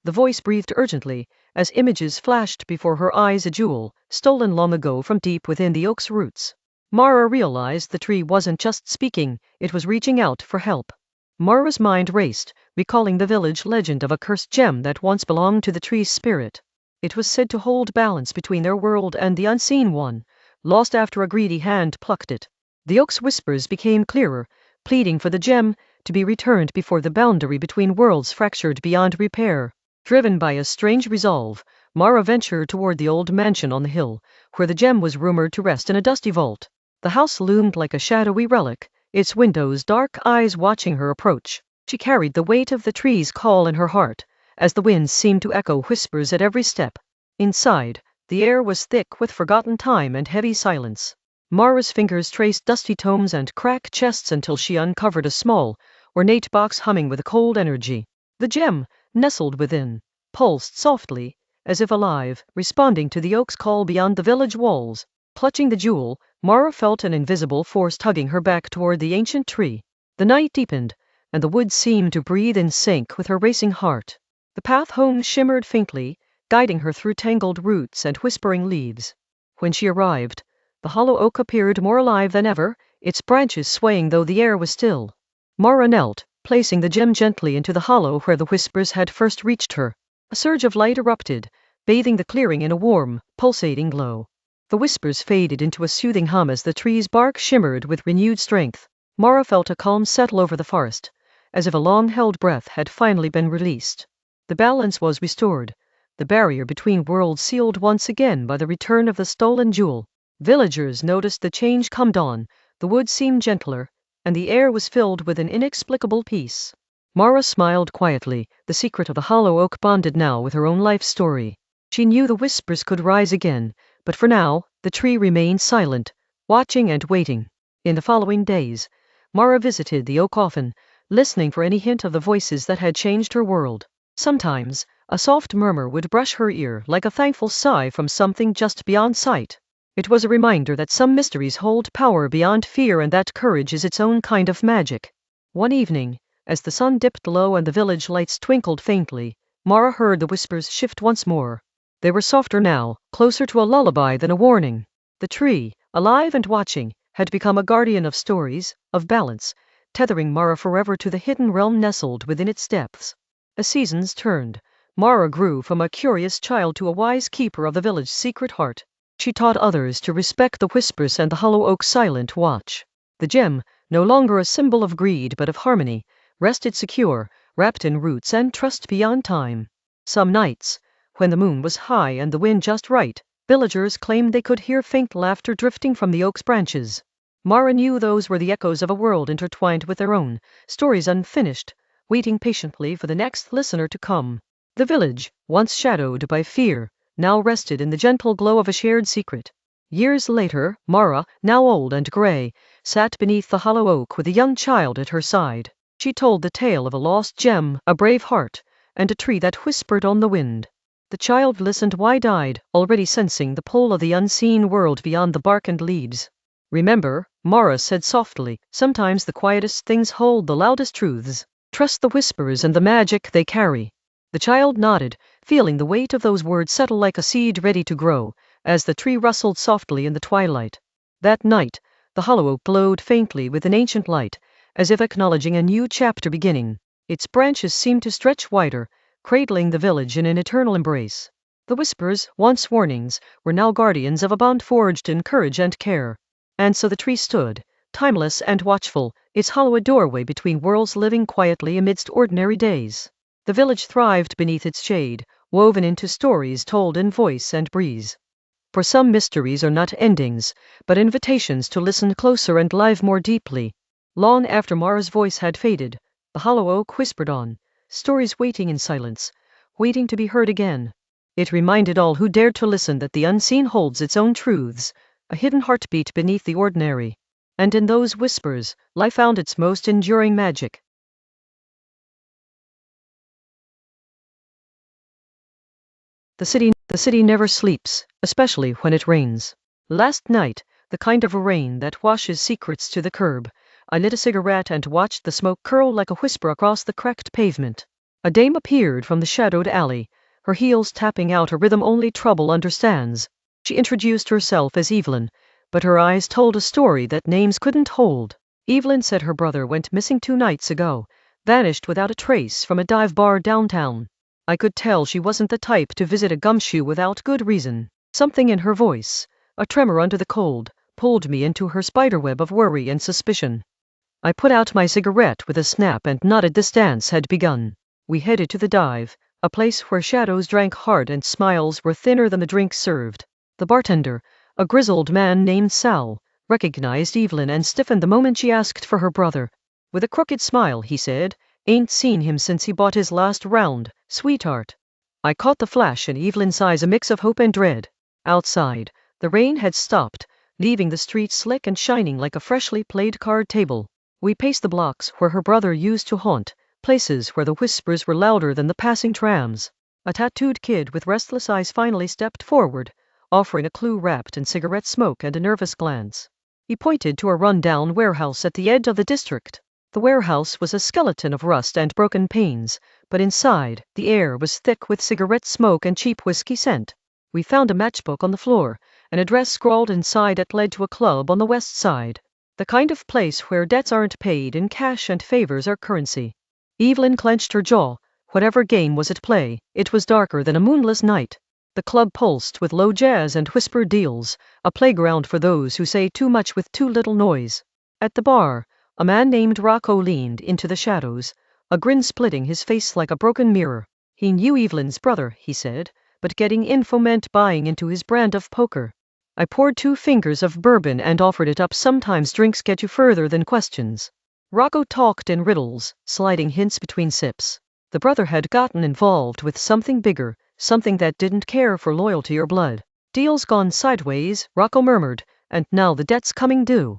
the voice breathed urgently, as images flashed before her eyes, a jewel, stolen long ago from deep within the oak's roots. Mara realized the tree wasn't just speaking, it was reaching out for help. Mara's mind raced, recalling the village legend of a cursed gem that once belonged to the tree's spirit. It was said to hold balance between their world and the unseen one, lost after a greedy hand plucked it. The oak's whispers became clearer, pleading for the gem to be returned before the boundary between worlds fractured beyond repair. Driven by a strange resolve, Mara ventured toward the old mansion on the hill, where the gem was rumored to rest in a dusty vault. The house loomed like a shadowy relic, its windows dark eyes watching her approach. She carried the weight of the tree's call in her heart, as the winds seemed to echo whispers at every step. Inside, the air was thick with forgotten time and heavy silence. Mara's fingers traced dusty tomes and cracked chests until she uncovered a small, ornate box humming with a cold energy. The gem, nestled within, pulsed softly, as if alive, responding to the oak's call beyond the village walls. Clutching the jewel, Mara felt an invisible force tugging her back toward the ancient tree. The night deepened, and the woods seemed to breathe in sync with her racing heart. The path home shimmered faintly, guiding her through tangled roots and whispering leaves. When she arrived, the hollow oak appeared more alive than ever, its branches swaying though the air was still. Mara knelt, placing the gem gently into the hollow where the whispers had first reached her. A surge of light erupted, bathing the clearing in a warm, pulsating glow. The whispers faded into a soothing hum as the tree's bark shimmered with renewed strength. Mara felt a calm settle over the forest, as if a long-held breath had finally been released. The balance was restored, the barrier between worlds sealed once again by the return of the stolen jewel. Villagers noticed the change come dawn, the woods seemed gentler, and the air was filled with an inexplicable peace. Mara smiled quietly, the secret of the hollow oak bonded now with her own life story. She knew the whispers could rise again, but for now, the tree remained silent, watching and waiting. In the following days, Mara visited the oak often, listening for any hint of the voices that had changed her world. Sometimes, a soft murmur would brush her ear like a thankful sigh from something just beyond sight. It was a reminder that some mysteries hold power beyond fear and that courage is its own kind of magic. One evening, as the sun dipped low and the village lights twinkled faintly, Mara heard the whispers shift once more. They were softer now, closer to a lullaby than a warning. The tree, alive and watching, had become a guardian of stories, of balance, tethering Mara forever to the hidden realm nestled within its depths. As seasons turned, Mara grew from a curious child to a wise keeper of the village's secret heart. She taught others to respect the whispers and the hollow oak's silent watch. The gem, no longer a symbol of greed but of harmony, rested secure, wrapped in roots and trust beyond time. Some nights, when the moon was high and the wind just right, villagers claimed they could hear faint laughter drifting from the oak's branches. Mara knew those were the echoes of a world intertwined with their own, stories unfinished, waiting patiently for the next listener to come. The village, once shadowed by fear, now rested in the gentle glow of a shared secret. Years later, Mara, now old and grey, sat beneath the hollow oak with a young child at her side. She told the tale of a lost gem, a brave heart, and a tree that whispered on the wind. The child listened wide-eyed, already sensing the pull of the unseen world beyond the bark and leaves. "Remember," Mara said softly, "sometimes the quietest things hold the loudest truths. Trust the whispers and the magic they carry." The child nodded, feeling the weight of those words settle like a seed ready to grow, as the tree rustled softly in the twilight. That night, the hollow oak glowed faintly with an ancient light, as if acknowledging a new chapter beginning. Its branches seemed to stretch wider, cradling the village in an eternal embrace. The whispers, once warnings, were now guardians of a bond forged in courage and care. And so the tree stood, timeless and watchful, its hollow a doorway between worlds living quietly amidst ordinary days. The village thrived beneath its shade, woven into stories told in voice and breeze. For some mysteries are not endings, but invitations to listen closer and live more deeply. Long after Mara's voice had faded, the hollow oak whispered on, stories waiting in silence, waiting to be heard again. It reminded all who dared to listen that the unseen holds its own truths, a hidden heartbeat beneath the ordinary. And in those whispers, life found its most enduring magic. The city never sleeps, especially when it rains. Last night, the kind of rain that washes secrets to the curb, I lit a cigarette and watched the smoke curl like a whisper across the cracked pavement. A dame appeared from the shadowed alley, her heels tapping out a rhythm only trouble understands. She introduced herself as Evelyn, but her eyes told a story that names couldn't hold. Evelyn said her brother went missing 2 nights ago, vanished without a trace from a dive bar downtown. I could tell she wasn't the type to visit a gumshoe without good reason. Something in her voice, a tremor under the cold, pulled me into her spiderweb of worry and suspicion. I put out my cigarette with a snap and nodded this dance had begun. We headed to the dive, a place where shadows drank hard and smiles were thinner than the drinks served. The bartender, a grizzled man named Sal, recognized Evelyn and stiffened the moment she asked for her brother. With a crooked smile, he said, "Ain't seen him since he bought his last round, sweetheart." I caught the flash in Evelyn's eyes, a mix of hope and dread. Outside, the rain had stopped, leaving the street slick and shining like a freshly played card table. We paced the blocks where her brother used to haunt, places where the whispers were louder than the passing trams. A tattooed kid with restless eyes finally stepped forward, offering a clue wrapped in cigarette smoke and a nervous glance. He pointed to a run-down warehouse at the edge of the district. The warehouse was a skeleton of rust and broken panes, but inside, the air was thick with cigarette smoke and cheap whiskey scent. We found a matchbook on the floor, an address scrawled inside that led to a club on the west side. The kind of place where debts aren't paid in cash and favors are currency. Evelyn clenched her jaw. Whatever game was at play, it was darker than a moonless night. The club pulsed with low jazz and whispered deals, a playground for those who say too much with too little noise. At the bar, a man named Rocco leaned into the shadows, a grin splitting his face like a broken mirror. He knew Evelyn's brother, he said, but getting info meant buying into his brand of poker. I poured 2 fingers of bourbon and offered it up. Sometimes drinks get you further than questions. Rocco talked in riddles, sliding hints between sips. The brother had gotten involved with something bigger, something that didn't care for loyalty or blood. "Deal's gone sideways," Rocco murmured, "and now the debt's coming due."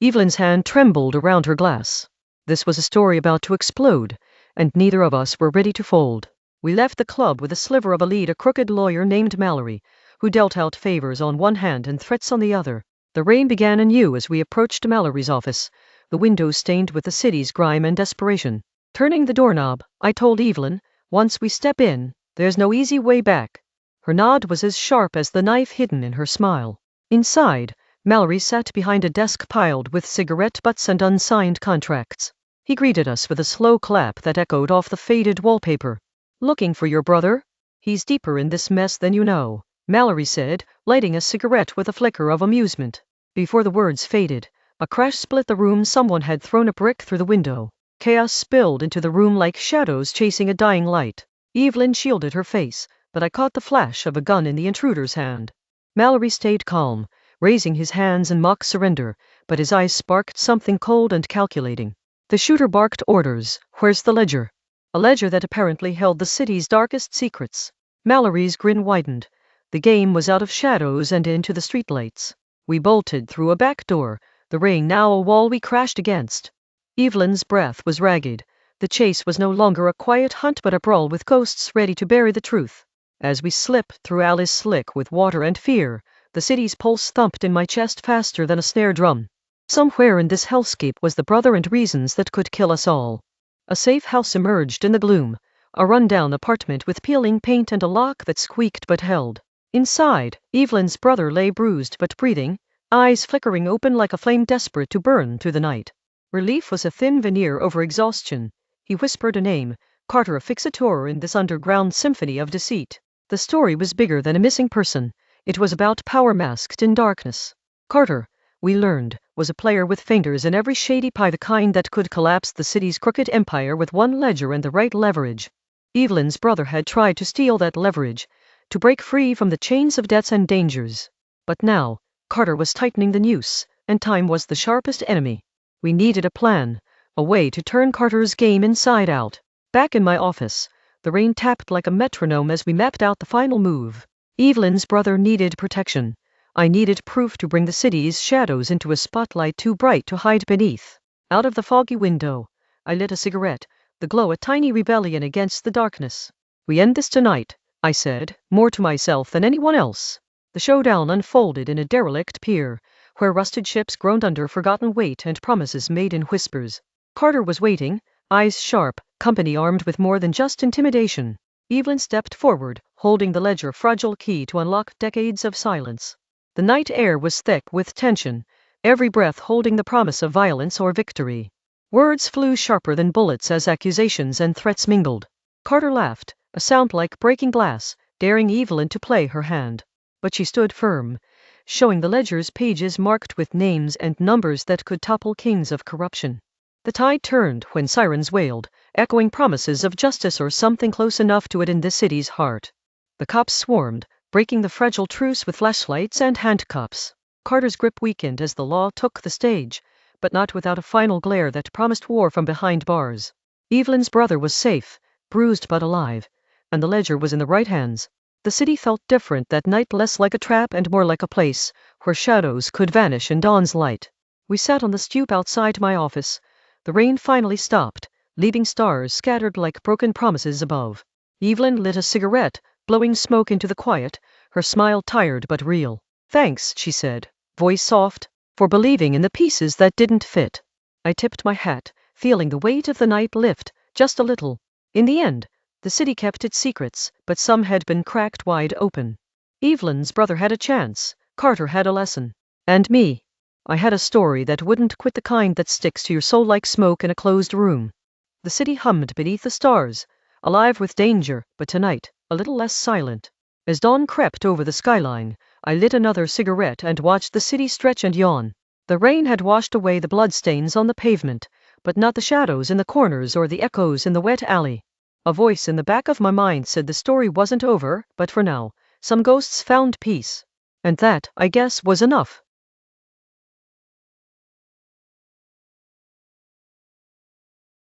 Evelyn's hand trembled around her glass. This was a story about to explode, and neither of us were ready to fold. We left the club with a sliver of a lead, a crooked lawyer named Mallory, who dealt out favors on one hand and threats on the other. The rain began anew as we approached Mallory's office, the windows stained with the city's grime and desperation. Turning the doorknob, I told Evelyn, "Once we step in, there's no easy way back." Her nod was as sharp as the knife hidden in her smile. Inside, Mallory sat behind a desk piled with cigarette butts and unsigned contracts. He greeted us with a slow clap that echoed off the faded wallpaper. "Looking for your brother? He's deeper in this mess than you know," Mallory said, lighting a cigarette with a flicker of amusement. Before the words faded, a crash split the room. Someone had thrown a brick through the window. Chaos spilled into the room like shadows chasing a dying light. Evelyn shielded her face, but I caught the flash of a gun in the intruder's hand. Mallory stayed calm, raising his hands in mock surrender, but his eyes sparked something cold and calculating. The shooter barked orders. "Where's the ledger?" A ledger that apparently held the city's darkest secrets. Mallory's grin widened. The game was out of shadows and into the streetlights. We bolted through a back door, the rain now a wall we crashed against. Evelyn's breath was ragged. The chase was no longer a quiet hunt but a brawl with ghosts ready to bury the truth. As we slipped through alleys slick with water and fear, the city's pulse thumped in my chest faster than a snare drum. Somewhere in this hellscape was the brother and reasons that could kill us all. A safe house emerged in the gloom, a run-down apartment with peeling paint and a lock that squeaked but held. Inside, Evelyn's brother lay bruised but breathing, eyes flickering open like a flame desperate to burn through the night. Relief was a thin veneer over exhaustion. He whispered a name, Carter, a fixator in this underground symphony of deceit. The story was bigger than a missing person. It was about power masked in darkness. Carter, we learned, was a player with fingers in every shady pie, the kind that could collapse the city's crooked empire with one ledger and the right leverage. Evelyn's brother had tried to steal that leverage, to break free from the chains of debts and dangers. But now, Carter was tightening the noose, and time was the sharpest enemy. We needed a plan, a way to turn Carter's game inside out. Back in my office, the rain tapped like a metronome as we mapped out the final move. Evelyn's brother needed protection. I needed proof to bring the city's shadows into a spotlight too bright to hide beneath. Out of the foggy window, I lit a cigarette, the glow a tiny rebellion against the darkness. "We end this tonight," I said, more to myself than anyone else. The showdown unfolded in a derelict pier, where rusted ships groaned under forgotten weight and promises made in whispers. Carter was waiting, eyes sharp, company armed with more than just intimidation. Evelyn stepped forward, holding the ledger fragile key to unlock decades of silence. The night air was thick with tension, every breath holding the promise of violence or victory. Words flew sharper than bullets as accusations and threats mingled. Carter laughed, a sound like breaking glass, daring Evelyn to play her hand. But she stood firm, showing the ledger's pages marked with names and numbers that could topple kings of corruption. The tide turned when sirens wailed, echoing promises of justice or something close enough to it in the city's heart. The cops swarmed, breaking the fragile truce with flashlights and handcuffs. Carter's grip weakened as the law took the stage, but not without a final glare that promised war from behind bars. Evelyn's brother was safe, bruised but alive, and the ledger was in the right hands. The city felt different that night, less like a trap and more like a place where shadows could vanish in dawn's light. We sat on the stoop outside my office. The rain finally stopped, leaving stars scattered like broken promises above. Evelyn lit a cigarette, blowing smoke into the quiet, her smile tired but real. "Thanks," she said, voice soft, "for believing in the pieces that didn't fit." I tipped my hat, feeling the weight of the night lift, just a little. In the end, the city kept its secrets, but some had been cracked wide open. Evelyn's brother had a chance, Carter had a lesson. And me. I had a story that wouldn't quit, the kind that sticks to your soul like smoke in a closed room. The city hummed beneath the stars, alive with danger, but tonight, a little less silent. As dawn crept over the skyline, I lit another cigarette and watched the city stretch and yawn. The rain had washed away the bloodstains on the pavement, but not the shadows in the corners or the echoes in the wet alley. A voice in the back of my mind said the story wasn't over, but for now, some ghosts found peace. And that, I guess, was enough.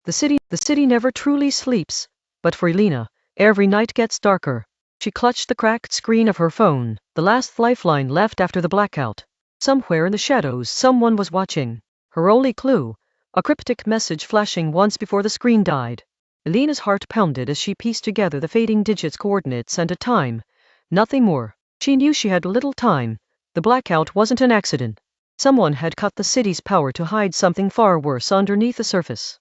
The city never truly sleeps, but for Elena, every night gets darker. She clutched the cracked screen of her phone, the last lifeline left after the blackout. Somewhere in the shadows, someone was watching. Her only clue, a cryptic message flashing once before the screen died. Elena's heart pounded as she pieced together the fading digits, coordinates, and a time. Nothing more. She knew she had little time. The blackout wasn't an accident. Someone had cut the city's power to hide something far worse underneath the surface.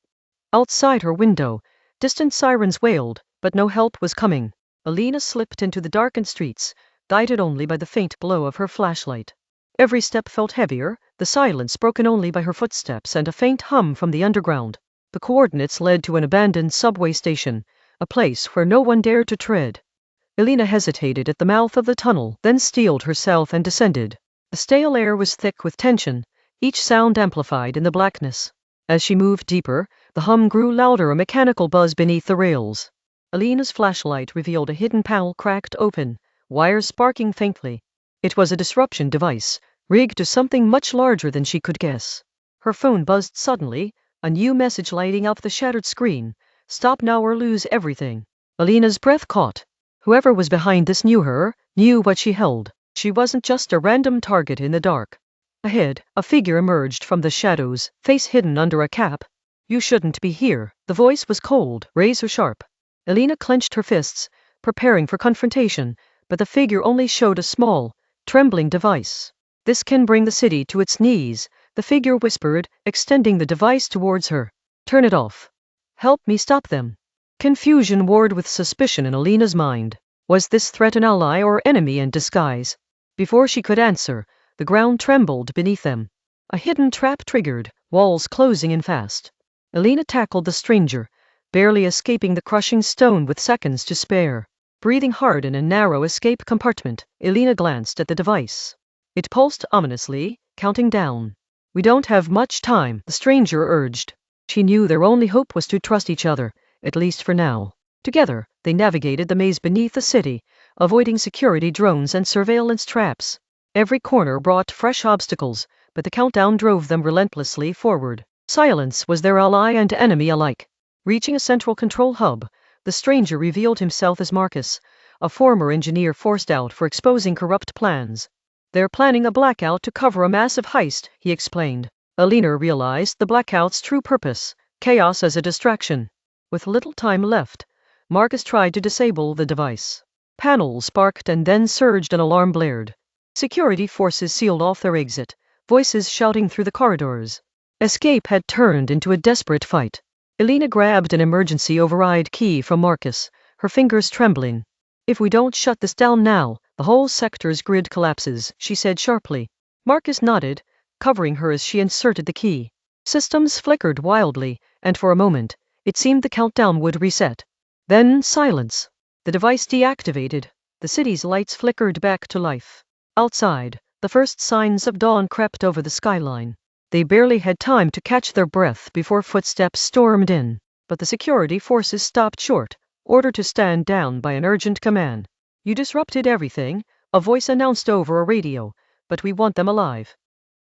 Outside her window, distant sirens wailed, but no help was coming. Elena slipped into the darkened streets, guided only by the faint glow of her flashlight. Every step felt heavier, the silence broken only by her footsteps and a faint hum from the underground. The coordinates led to an abandoned subway station, a place where no one dared to tread. Elena hesitated at the mouth of the tunnel, then steeled herself and descended. The stale air was thick with tension, each sound amplified in the blackness. As she moved deeper, the hum grew louder, a mechanical buzz beneath the rails. Elena's flashlight revealed a hidden panel cracked open, wires sparking faintly. It was a disruption device, rigged to something much larger than she could guess. Her phone buzzed suddenly, a new message lighting up the shattered screen. Stop now or lose everything. Elena's breath caught. Whoever was behind this knew her, knew what she held. She wasn't just a random target in the dark. Ahead, a figure emerged from the shadows, face hidden under a cap. You shouldn't be here. The voice was cold, razor sharp. Elena clenched her fists, preparing for confrontation, but the figure only showed a small, trembling device. This can bring the city to its knees, the figure whispered, extending the device towards her. Turn it off. Help me stop them. Confusion warred with suspicion in Elena's mind. Was this threat an ally or enemy in disguise? Before she could answer, the ground trembled beneath them. A hidden trap triggered, walls closing in fast. Elena tackled the stranger, barely escaping the crushing stone with seconds to spare. Breathing hard in a narrow escape compartment, Elena glanced at the device. It pulsed ominously, counting down. We don't have much time, the stranger urged. She knew their only hope was to trust each other, at least for now. Together, they navigated the maze beneath the city, avoiding security drones and surveillance traps. Every corner brought fresh obstacles, but the countdown drove them relentlessly forward. Silence was their ally and enemy alike. Reaching a central control hub, the stranger revealed himself as Marcus, a former engineer forced out for exposing corrupt plans. They're planning a blackout to cover a massive heist, he explained. Elena realized the blackout's true purpose, chaos as a distraction. With little time left, Marcus tried to disable the device. Panels sparked and then surged, an alarm blared. Security forces sealed off their exit, voices shouting through the corridors. Escape had turned into a desperate fight. Elena grabbed an emergency override key from Marcus, her fingers trembling. If we don't shut this down now, the whole sector's grid collapses, she said sharply. Marcus nodded, covering her as she inserted the key. Systems flickered wildly, and for a moment, it seemed the countdown would reset. Then silence. The device deactivated. The city's lights flickered back to life. Outside, the first signs of dawn crept over the skyline. They barely had time to catch their breath before footsteps stormed in. But the security forces stopped short, ordered to stand down by an urgent command. You disrupted everything, a voice announced over a radio, but we want them alive.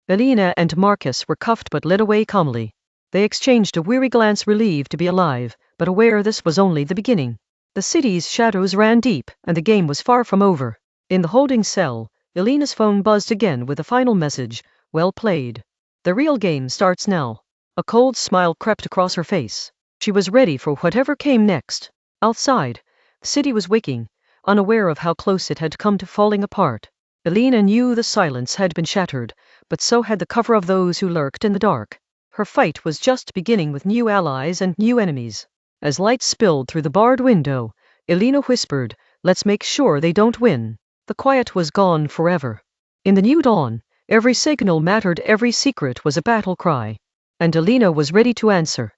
Elena and Marcus were cuffed but led away calmly. They exchanged a weary glance, relieved to be alive, but aware this was only the beginning. The city's shadows ran deep, and the game was far from over. In the holding cell, Elena's phone buzzed again with a final message, well played. The real game starts now. A cold smile crept across her face. She was ready for whatever came next. Outside, the city was waking, unaware of how close it had come to falling apart. Elena knew the silence had been shattered, but so had the cover of those who lurked in the dark. Her fight was just beginning with new allies and new enemies. As light spilled through the barred window, Elena whispered, "Let's make sure they don't win." The quiet was gone forever. In the new dawn, every signal mattered, every secret was a battle cry. And Elena was ready to answer.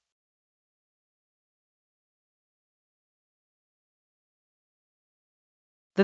The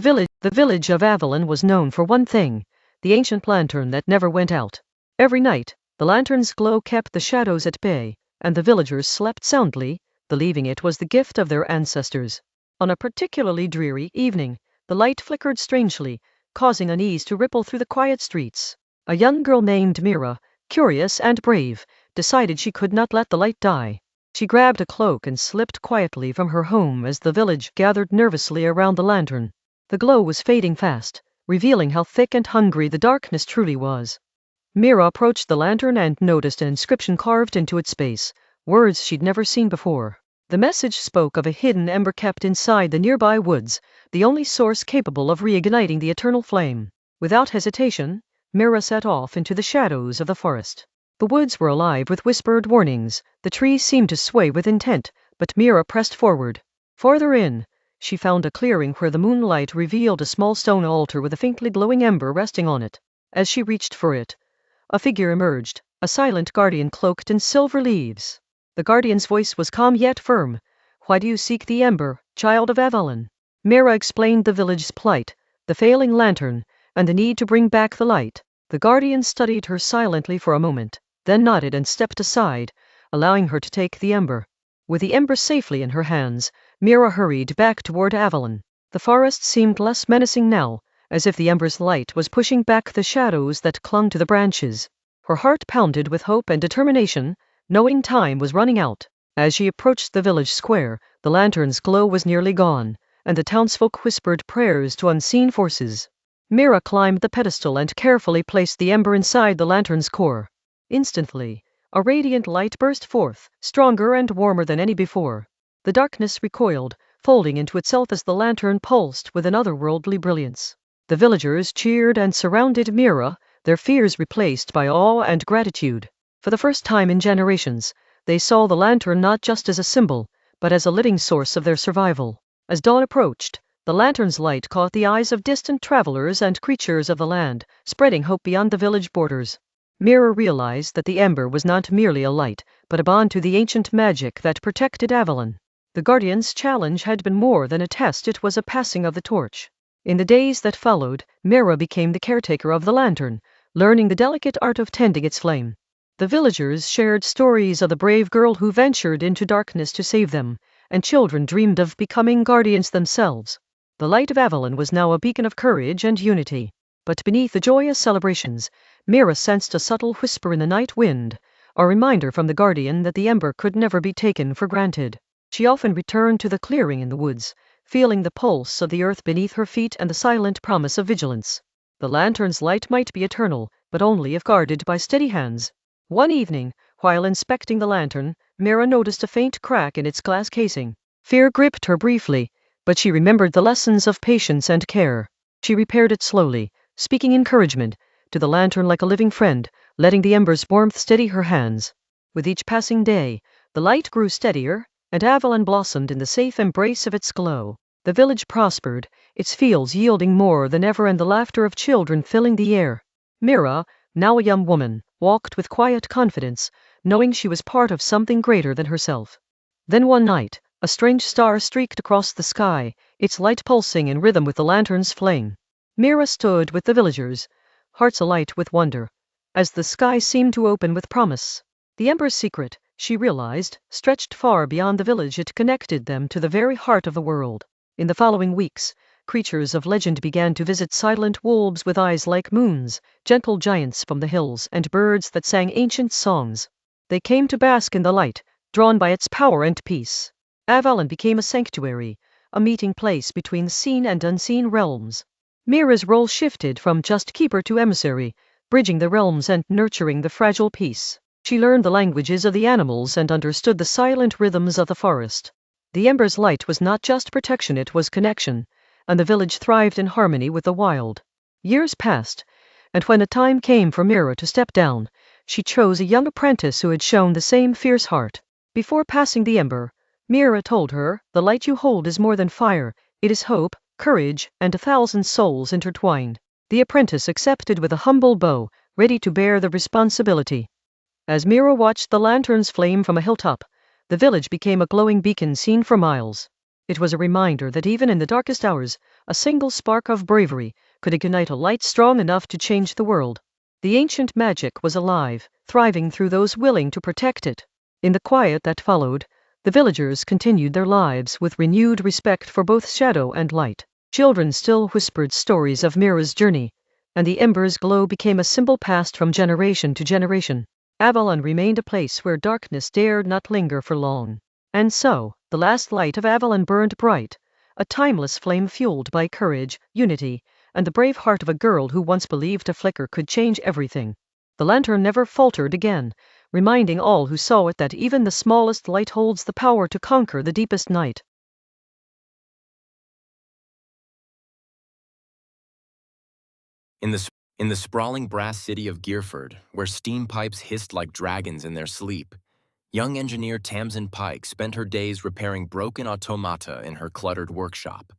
village of Avalon was known for one thing, the ancient lantern that never went out. Every night, the lantern's glow kept the shadows at bay, and the villagers slept soundly, believing it was the gift of their ancestors. On a particularly dreary evening, the light flickered strangely, causing unease to ripple through the quiet streets. A young girl named Mira, curious and brave, decided she could not let the light die. She grabbed a cloak and slipped quietly from her home as the village gathered nervously around the lantern. The glow was fading fast, revealing how thick and hungry the darkness truly was. Mira approached the lantern and noticed an inscription carved into its base, words she'd never seen before. The message spoke of a hidden ember kept inside the nearby woods, the only source capable of reigniting the eternal flame. Without hesitation, Mira set off into the shadows of the forest. The woods were alive with whispered warnings, the trees seemed to sway with intent, but Mira pressed forward. Farther in, she found a clearing where the moonlight revealed a small stone altar with a faintly glowing ember resting on it. As she reached for it, a figure emerged, a silent guardian cloaked in silver leaves. The guardian's voice was calm yet firm. "Why do you seek the ember, child of Avalon?" Mira explained the village's plight, the failing lantern, and the need to bring back the light. The guardian studied her silently for a moment, then nodded and stepped aside, allowing her to take the ember. With the ember safely in her hands, Mira hurried back toward Avalon. The forest seemed less menacing now, as if the ember's light was pushing back the shadows that clung to the branches. Her heart pounded with hope and determination, knowing time was running out. As she approached the village square, the lantern's glow was nearly gone, and the townsfolk whispered prayers to unseen forces. Mira climbed the pedestal and carefully placed the ember inside the lantern's core. Instantly, a radiant light burst forth, stronger and warmer than any before. The darkness recoiled, folding into itself as the lantern pulsed with an otherworldly brilliance. The villagers cheered and surrounded Mira, their fears replaced by awe and gratitude. For the first time in generations, they saw the lantern not just as a symbol, but as a living source of their survival. As dawn approached, the lantern's light caught the eyes of distant travelers and creatures of the land, spreading hope beyond the village borders. Mira realized that the ember was not merely a light, but a bond to the ancient magic that protected Avalon. The Guardian's challenge had been more than a test, it was a passing of the torch. In the days that followed, Mira became the caretaker of the lantern, learning the delicate art of tending its flame. The villagers shared stories of the brave girl who ventured into darkness to save them, and children dreamed of becoming guardians themselves. The light of Avalon was now a beacon of courage and unity. But beneath the joyous celebrations, Mira sensed a subtle whisper in the night wind, a reminder from the Guardian that the ember could never be taken for granted. She often returned to the clearing in the woods, feeling the pulse of the earth beneath her feet and the silent promise of vigilance. The lantern's light might be eternal, but only if guarded by steady hands. One evening, while inspecting the lantern, Mira noticed a faint crack in its glass casing. Fear gripped her briefly, but she remembered the lessons of patience and care. She repaired it slowly, speaking encouragement to the lantern like a living friend, letting the ember's warmth steady her hands. With each passing day, the light grew steadier, and Avalon blossomed in the safe embrace of its glow. The village prospered, its fields yielding more than ever and the laughter of children filling the air. Mira, now a young woman, walked with quiet confidence, knowing she was part of something greater than herself. Then one night, a strange star streaked across the sky, its light pulsing in rhythm with the lantern's flame. Mira stood with the villagers, hearts alight with wonder, as the sky seemed to open with promise. The ember's secret, she realized, stretched far beyond the village. It connected them to the very heart of the world. In the following weeks, creatures of legend began to visit, silent wolves with eyes like moons, gentle giants from the hills, and birds that sang ancient songs. They came to bask in the light, drawn by its power and peace. Avalon became a sanctuary, a meeting place between seen and unseen realms. Mira's role shifted from just keeper to emissary, bridging the realms and nurturing the fragile peace. She learned the languages of the animals and understood the silent rhythms of the forest. The ember's light was not just protection, it was connection, and the village thrived in harmony with the wild. Years passed, and when the time came for Mira to step down, she chose a young apprentice who had shown the same fierce heart. Before passing the ember, Mira told her, "The light you hold is more than fire, it is hope, courage, and 1,000 souls intertwined." The apprentice accepted with a humble bow, ready to bear the responsibility. As Mira watched the lantern's flame from a hilltop, the village became a glowing beacon seen for miles. It was a reminder that even in the darkest hours, a single spark of bravery could ignite a light strong enough to change the world. The ancient magic was alive, thriving through those willing to protect it. In the quiet that followed, the villagers continued their lives with renewed respect for both shadow and light. Children still whispered stories of Mira's journey, and the ember's glow became a symbol passed from generation to generation. Avalon remained a place where darkness dared not linger for long. And so, the last light of Avalon burned bright, a timeless flame fueled by courage, unity, and the brave heart of a girl who once believed a flicker could change everything. The lantern never faltered again, reminding all who saw it that even the smallest light holds the power to conquer the deepest night. In the sprawling brass city of Gearford, where steam pipes hissed like dragons in their sleep, young engineer Tamsin Pike spent her days repairing broken automata in her cluttered workshop.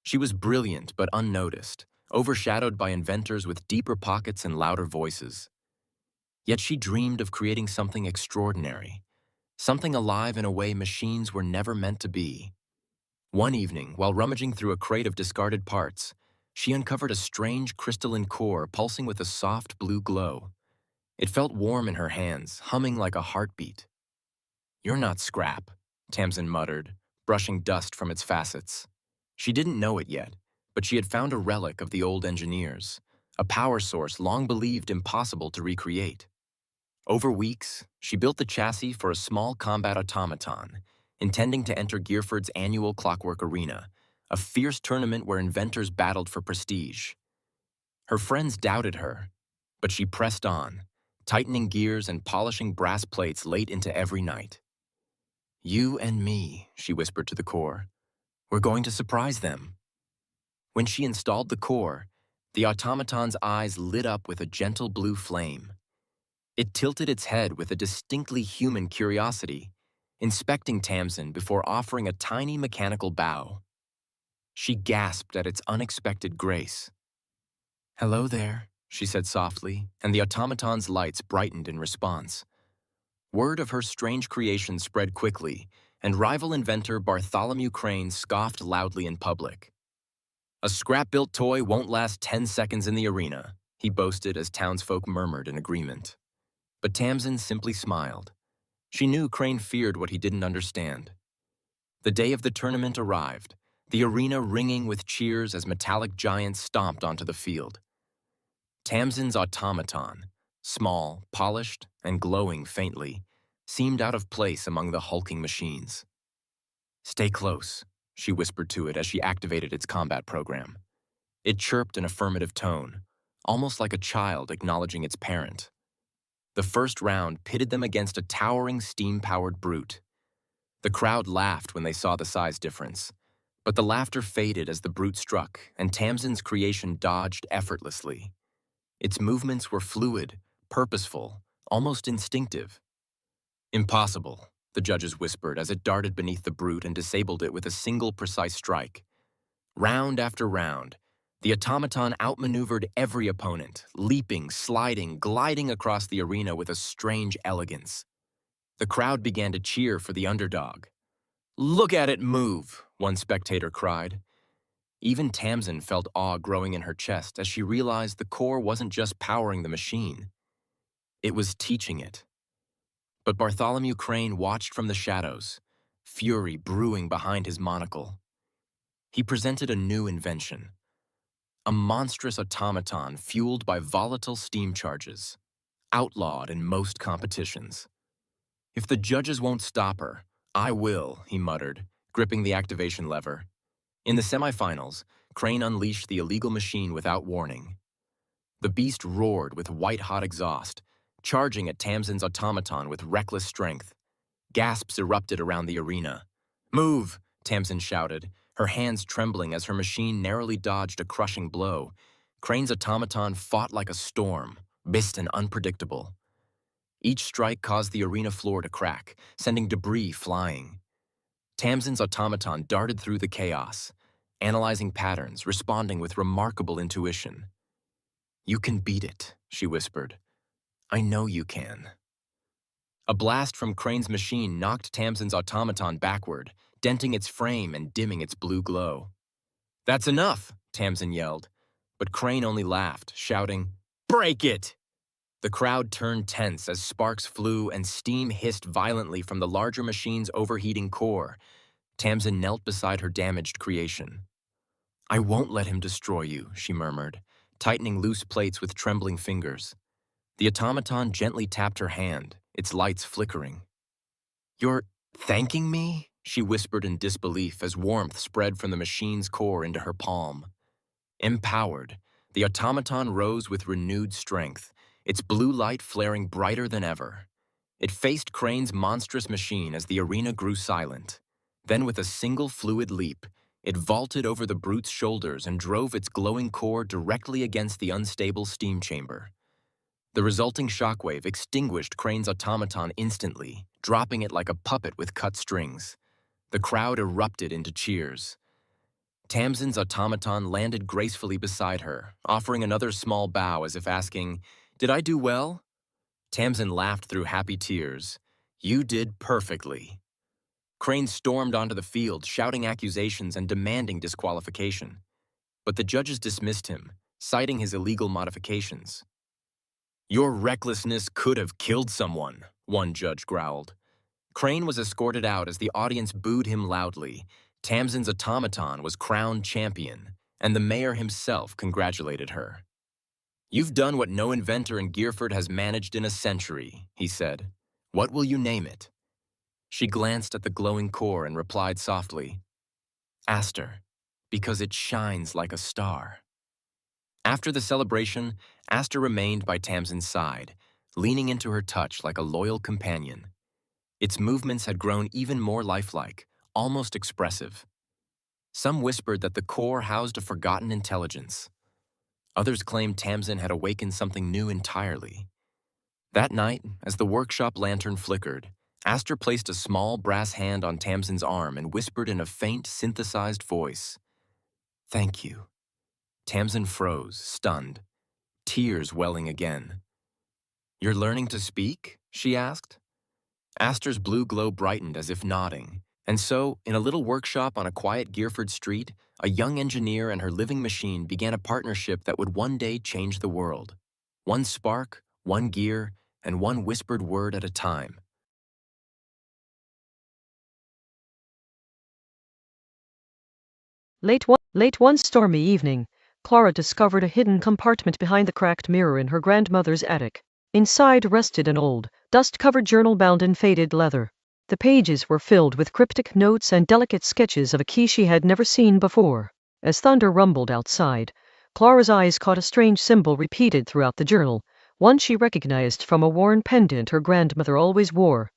She was brilliant but unnoticed, overshadowed by inventors with deeper pockets and louder voices. Yet she dreamed of creating something extraordinary, something alive in a way machines were never meant to be. One evening, while rummaging through a crate of discarded parts, she uncovered a strange crystalline core pulsing with a soft blue glow. It felt warm in her hands, humming like a heartbeat. "You're not scrap," Tamsin muttered, brushing dust from its facets. She didn't know it yet, but she had found a relic of the old engineers, a power source long believed impossible to recreate. Over weeks, she built the chassis for a small combat automaton, intending to enter Gearford's annual Clockwork Arena, a fierce tournament where inventors battled for prestige. Her friends doubted her, but she pressed on, tightening gears and polishing brass plates late into every night. "You and me," she whispered to the core. "We're going to surprise them." When she installed the core, the automaton's eyes lit up with a gentle blue flame. It tilted its head with a distinctly human curiosity, inspecting Tamsin before offering a tiny mechanical bow. She gasped at its unexpected grace. "Hello there," she said softly, and the automaton's lights brightened in response. Word of her strange creation spread quickly, and rival inventor Bartholomew Crane scoffed loudly in public. "A scrap-built toy won't last 10 seconds in the arena," he boasted as townsfolk murmured in agreement. But Tamsin simply smiled. She knew Crane feared what he didn't understand. The day of the tournament arrived, the arena ringing with cheers as metallic giants stomped onto the field. Tamsin's automaton, small, polished, and glowing faintly, seemed out of place among the hulking machines. "Stay close," she whispered to it as she activated its combat program. It chirped an affirmative tone, almost like a child acknowledging its parent. The first round pitted them against a towering steam-powered brute. The crowd laughed when they saw the size difference, but the laughter faded as the brute struck, and Tamsin's creation dodged effortlessly. Its movements were fluid, purposeful, almost instinctive. "Impossible," the judges whispered as it darted beneath the brute and disabled it with a single precise strike. Round after round, the automaton outmaneuvered every opponent, leaping, sliding, gliding across the arena with a strange elegance. The crowd began to cheer for the underdog. "Look at it move," one spectator cried. Even Tamsin felt awe growing in her chest as she realized the core wasn't just powering the machine. It was teaching it. But Bartholomew Crane watched from the shadows, fury brewing behind his monocle. He presented a new invention, a monstrous automaton fueled by volatile steam charges, outlawed in most competitions. "If the judges won't stop her, I will," he muttered, gripping the activation lever. In the semifinals, Crane unleashed the illegal machine without warning. The beast roared with white-hot exhaust, charging at Tamsin's automaton with reckless strength. Gasps erupted around the arena. "Move!" Tamsin shouted, her hands trembling as her machine narrowly dodged a crushing blow. Crane's automaton fought like a storm, bisque and unpredictable. Each strike caused the arena floor to crack, sending debris flying. Tamsin's automaton darted through the chaos, analyzing patterns, responding with remarkable intuition. "You can beat it," she whispered. "I know you can." A blast from Crane's machine knocked Tamsin's automaton backward, denting its frame and dimming its blue glow. "That's enough," Tamsin yelled, but Crane only laughed, shouting, "Break it!" The crowd turned tense as sparks flew and steam hissed violently from the larger machine's overheating core. Tamsin knelt beside her damaged creation. "I won't let him destroy you," she murmured, tightening loose plates with trembling fingers. The automaton gently tapped her hand, its lights flickering. "You're thanking me?" she whispered in disbelief as warmth spread from the machine's core into her palm. Empowered, the automaton rose with renewed strength, its blue light flaring brighter than ever. It faced Crane's monstrous machine as the arena grew silent. Then with a single fluid leap, it vaulted over the brute's shoulders and drove its glowing core directly against the unstable steam chamber. The resulting shockwave extinguished Crane's automaton instantly, dropping it like a puppet with cut strings. The crowd erupted into cheers. Tamsin's automaton landed gracefully beside her, offering another small bow as if asking, "Did I do well?" Tamsin laughed through happy tears. "You did perfectly." Crane stormed onto the field, shouting accusations and demanding disqualification. But the judges dismissed him, citing his illegal modifications. "Your recklessness could have killed someone," one judge growled. Crane was escorted out as the audience booed him loudly. Tamsin's automaton was crowned champion, and the mayor himself congratulated her. "You've done what no inventor in Gearford has managed in a century," he said. "What will you name it?" She glanced at the glowing core and replied softly, "Aster, because it shines like a star." After the celebration, Aster remained by Tamsin's side, leaning into her touch like a loyal companion. Its movements had grown even more lifelike, almost expressive. Some whispered that the core housed a forgotten intelligence. Others claimed Tamsin had awakened something new entirely. That night, as the workshop lantern flickered, Aster placed a small brass hand on Tamsin's arm and whispered in a faint, synthesized voice, "Thank you." Tamsin froze, stunned, tears welling again. "You're learning to speak?" she asked. Aster's blue glow brightened as if nodding, and so, in a little workshop on a quiet Gearford street, a young engineer and her living machine began a partnership that would one day change the world. One spark, one gear, and one whispered word at a time. Late one stormy evening, Clara discovered a hidden compartment behind the cracked mirror in her grandmother's attic. Inside rested an old, dust-covered journal bound in faded leather. The pages were filled with cryptic notes and delicate sketches of a key she had never seen before. As thunder rumbled outside, Clara's eyes caught a strange symbol repeated throughout the journal, one she recognized from a worn pendant her grandmother always wore.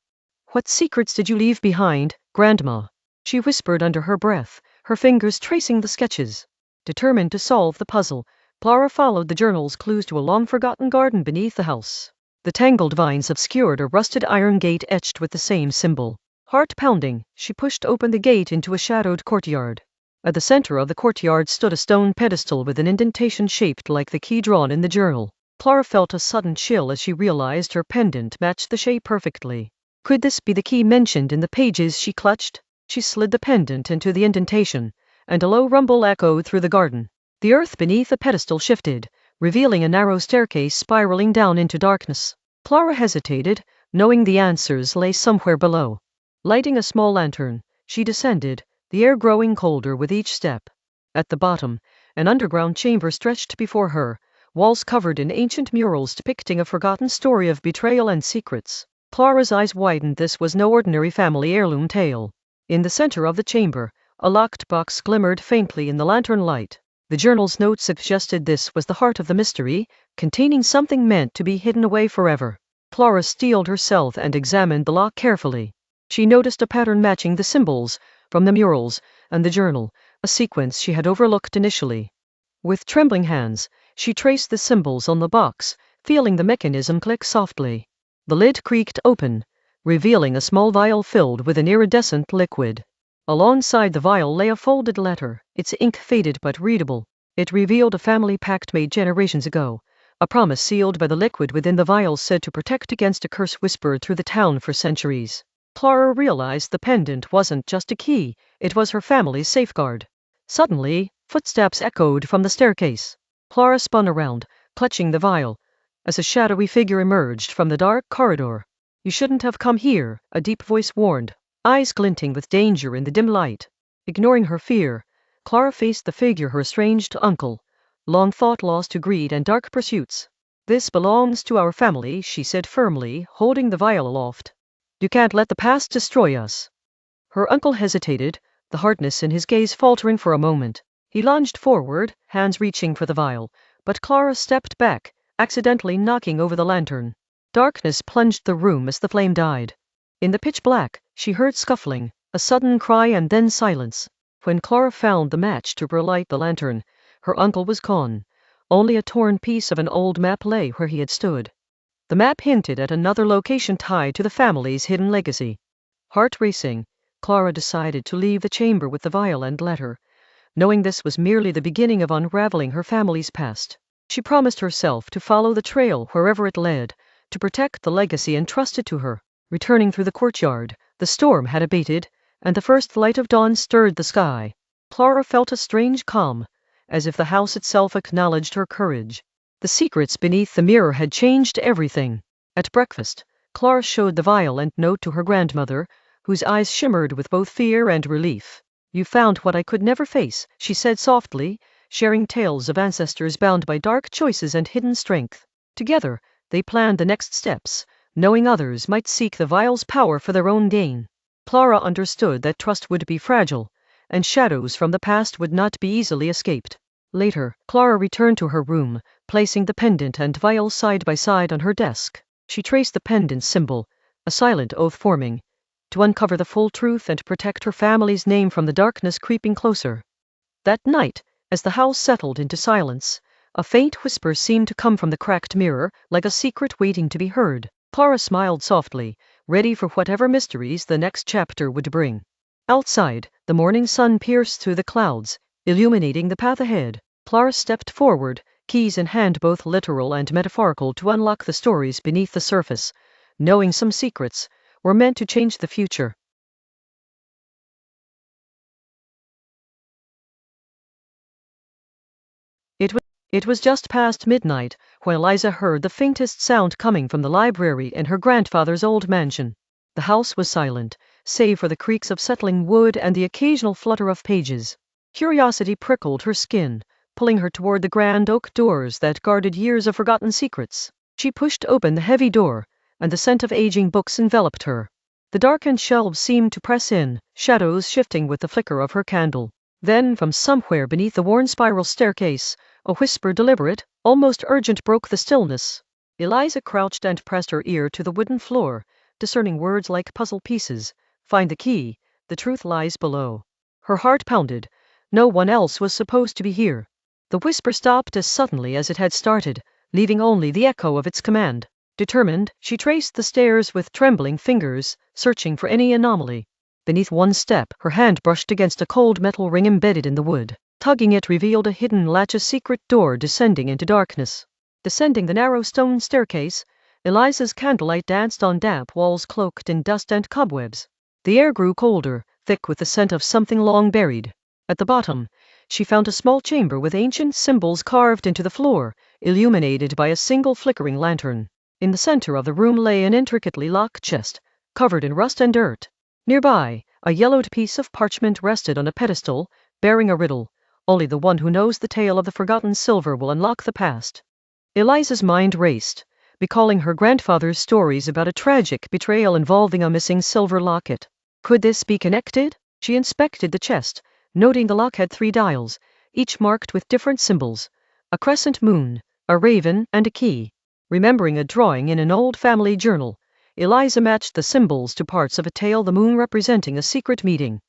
"What secrets did you leave behind, Grandma?" she whispered under her breath, her fingers tracing the sketches. Determined to solve the puzzle, Clara followed the journal's clues to a long-forgotten garden beneath the house. The tangled vines obscured a rusted iron gate etched with the same symbol. Heart-pounding, she pushed open the gate into a shadowed courtyard. At the center of the courtyard stood a stone pedestal with an indentation shaped like the key drawn in the journal. Clara felt a sudden chill as she realized her pendant matched the shape perfectly. Could this be the key mentioned in the pages she clutched? She slid the pendant into the indentation, and a low rumble echoed through the garden. The earth beneath the pedestal shifted, revealing a narrow staircase spiraling down into darkness. Clara hesitated, knowing the answers lay somewhere below. Lighting a small lantern, she descended, the air growing colder with each step. At the bottom, an underground chamber stretched before her, walls covered in ancient murals depicting a forgotten story of betrayal and secrets. Clara's eyes widened. This was no ordinary family heirloom tale. In the center of the chamber, a locked box glimmered faintly in the lantern light. The journal's note suggested this was the heart of the mystery, containing something meant to be hidden away forever. Clara steeled herself and examined the lock carefully. She noticed a pattern matching the symbols from the murals and the journal, a sequence she had overlooked initially. With trembling hands, she traced the symbols on the box, feeling the mechanism click softly. The lid creaked open, revealing a small vial filled with an iridescent liquid. Alongside the vial lay a folded letter, its ink faded but readable. It revealed a family pact made generations ago, a promise sealed by the liquid within the vial said to protect against a curse whispered through the town for centuries. Clara realized the pendant wasn't just a key, it was her family's safeguard. Suddenly, footsteps echoed from the staircase. Clara spun around, clutching the vial, as a shadowy figure emerged from the dark corridor. "You shouldn't have come here," a deep voice warned, eyes glinting with danger in the dim light. Ignoring her fear, Clara faced the figure, her estranged uncle, long thought lost to greed and dark pursuits. "This belongs to our family," she said firmly, holding the vial aloft. "You can't let the past destroy us." Her uncle hesitated, the hardness in his gaze faltering for a moment. He lunged forward, hands reaching for the vial, but Clara stepped back, accidentally knocking over the lantern. Darkness plunged the room as the flame died. In the pitch black, she heard scuffling, a sudden cry and then silence. When Clara found the match to relight the lantern, her uncle was gone. Only a torn piece of an old map lay where he had stood. The map hinted at another location tied to the family's hidden legacy. Heart racing, Clara decided to leave the chamber with the vial and letter, knowing this was merely the beginning of unraveling her family's past. She promised herself to follow the trail wherever it led, to protect the legacy entrusted to her. Returning through the courtyard, the storm had abated, and the first light of dawn stirred the sky. Clara felt a strange calm, as if the house itself acknowledged her courage. The secrets beneath the mirror had changed everything. At breakfast, Clara showed the vial and note to her grandmother, whose eyes shimmered with both fear and relief. "You found what I could never face," she said softly, sharing tales of ancestors bound by dark choices and hidden strength. Together, they planned the next steps, knowing others might seek the vial's power for their own gain. Clara understood that trust would be fragile, and shadows from the past would not be easily escaped. Later, Clara returned to her room, placing the pendant and vial side by side on her desk. She traced the pendant's symbol, a silent oath forming, to uncover the full truth and protect her family's name from the darkness creeping closer. That night, as the house settled into silence, a faint whisper seemed to come from the cracked mirror, like a secret waiting to be heard. Clara smiled softly, ready for whatever mysteries the next chapter would bring. Outside, the morning sun pierced through the clouds, illuminating the path ahead. Clara stepped forward, keys in hand, both literal and metaphorical, to unlock the stories beneath the surface, knowing some secrets were meant to change the future. It was just past midnight when Eliza heard the faintest sound coming from the library in her grandfather's old mansion. The house was silent, save for the creaks of settling wood and the occasional flutter of pages. Curiosity prickled her skin, pulling her toward the grand oak doors that guarded years of forgotten secrets. She pushed open the heavy door, and the scent of aging books enveloped her. The darkened shelves seemed to press in, shadows shifting with the flicker of her candle. Then, from somewhere beneath the worn spiral staircase, a whisper, deliberate, almost urgent, broke the stillness. Eliza crouched and pressed her ear to the wooden floor, discerning words like puzzle pieces. "Find the key, the truth lies below." Her heart pounded. No one else was supposed to be here. The whisper stopped as suddenly as it had started, leaving only the echo of its command. Determined, she traced the stairs with trembling fingers, searching for any anomaly. Beneath one step, her hand brushed against a cold metal ring embedded in the wood. Tugging it revealed a hidden latch, a secret door descending into darkness. Descending the narrow stone staircase, Eliza's candlelight danced on damp walls cloaked in dust and cobwebs. The air grew colder, thick with the scent of something long buried. At the bottom, she found a small chamber with ancient symbols carved into the floor, illuminated by a single flickering lantern. In the center of the room lay an intricately locked chest, covered in rust and dirt. Nearby, a yellowed piece of parchment rested on a pedestal, bearing a riddle. Only the one who knows the tale of the forgotten silver will unlock the past. Eliza's mind raced, recalling her grandfather's stories about a tragic betrayal involving a missing silver locket. Could this be connected? She inspected the chest, noting the lock had 3 dials, each marked with different symbols: a crescent moon, a raven, and a key. Remembering a drawing in an old family journal, Eliza matched the symbols to parts of a tale, the moon representing a secret meeting,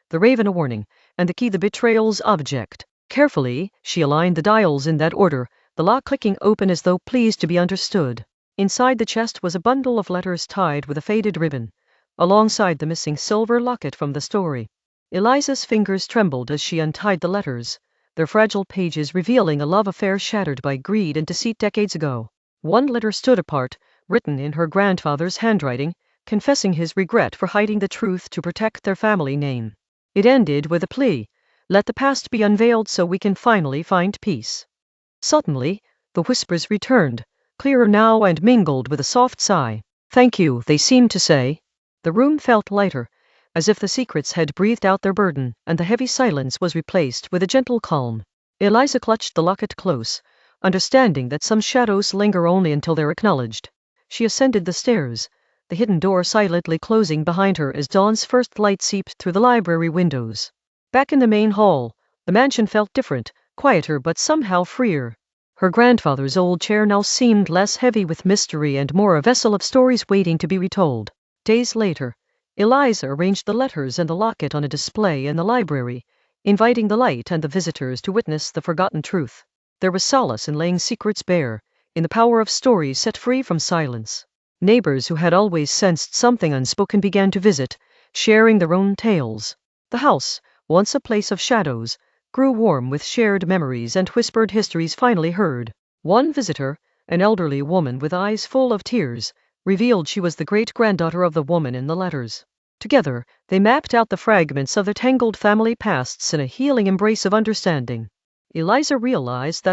the raven a warning, and the key the betrayal's object. Carefully, she aligned the dials in that order, the lock clicking open as though pleased to be understood. Inside the chest was a bundle of letters tied with a faded ribbon, alongside the missing silver locket from the story. Eliza's fingers trembled as she untied the letters, their fragile pages revealing a love affair shattered by greed and deceit decades ago. One letter stood apart, written in her grandfather's handwriting, confessing his regret for hiding the truth to protect their family name. It ended with a plea: "Let the past be unveiled so we can finally find peace." Suddenly, the whispers returned, clearer now and mingled with a soft sigh. "Thank you," they seemed to say. The room felt lighter, as if the secrets had breathed out their burden, and the heavy silence was replaced with a gentle calm. Eliza clutched the locket close, understanding that some shadows linger only until they're acknowledged. She ascended the stairs, the hidden door silently closing behind her as dawn's first light seeped through the library windows. Back in the main hall, the mansion felt different, quieter but somehow freer. Her grandfather's old chair now seemed less heavy with mystery and more a vessel of stories waiting to be retold. Days later, Eliza arranged the letters and the locket on a display in the library, inviting the light and the visitors to witness the forgotten truth. There was solace in laying secrets bare, in the power of stories set free from silence. Neighbors who had always sensed something unspoken began to visit, sharing their own tales. The house, once a place of shadows, grew warm with shared memories and whispered histories finally heard. One visitor, an elderly woman with eyes full of tears, revealed she was the great-granddaughter of the woman in the letters. Together, they mapped out the fragments of their tangled family pasts in a healing embrace of understanding. Eliza realized that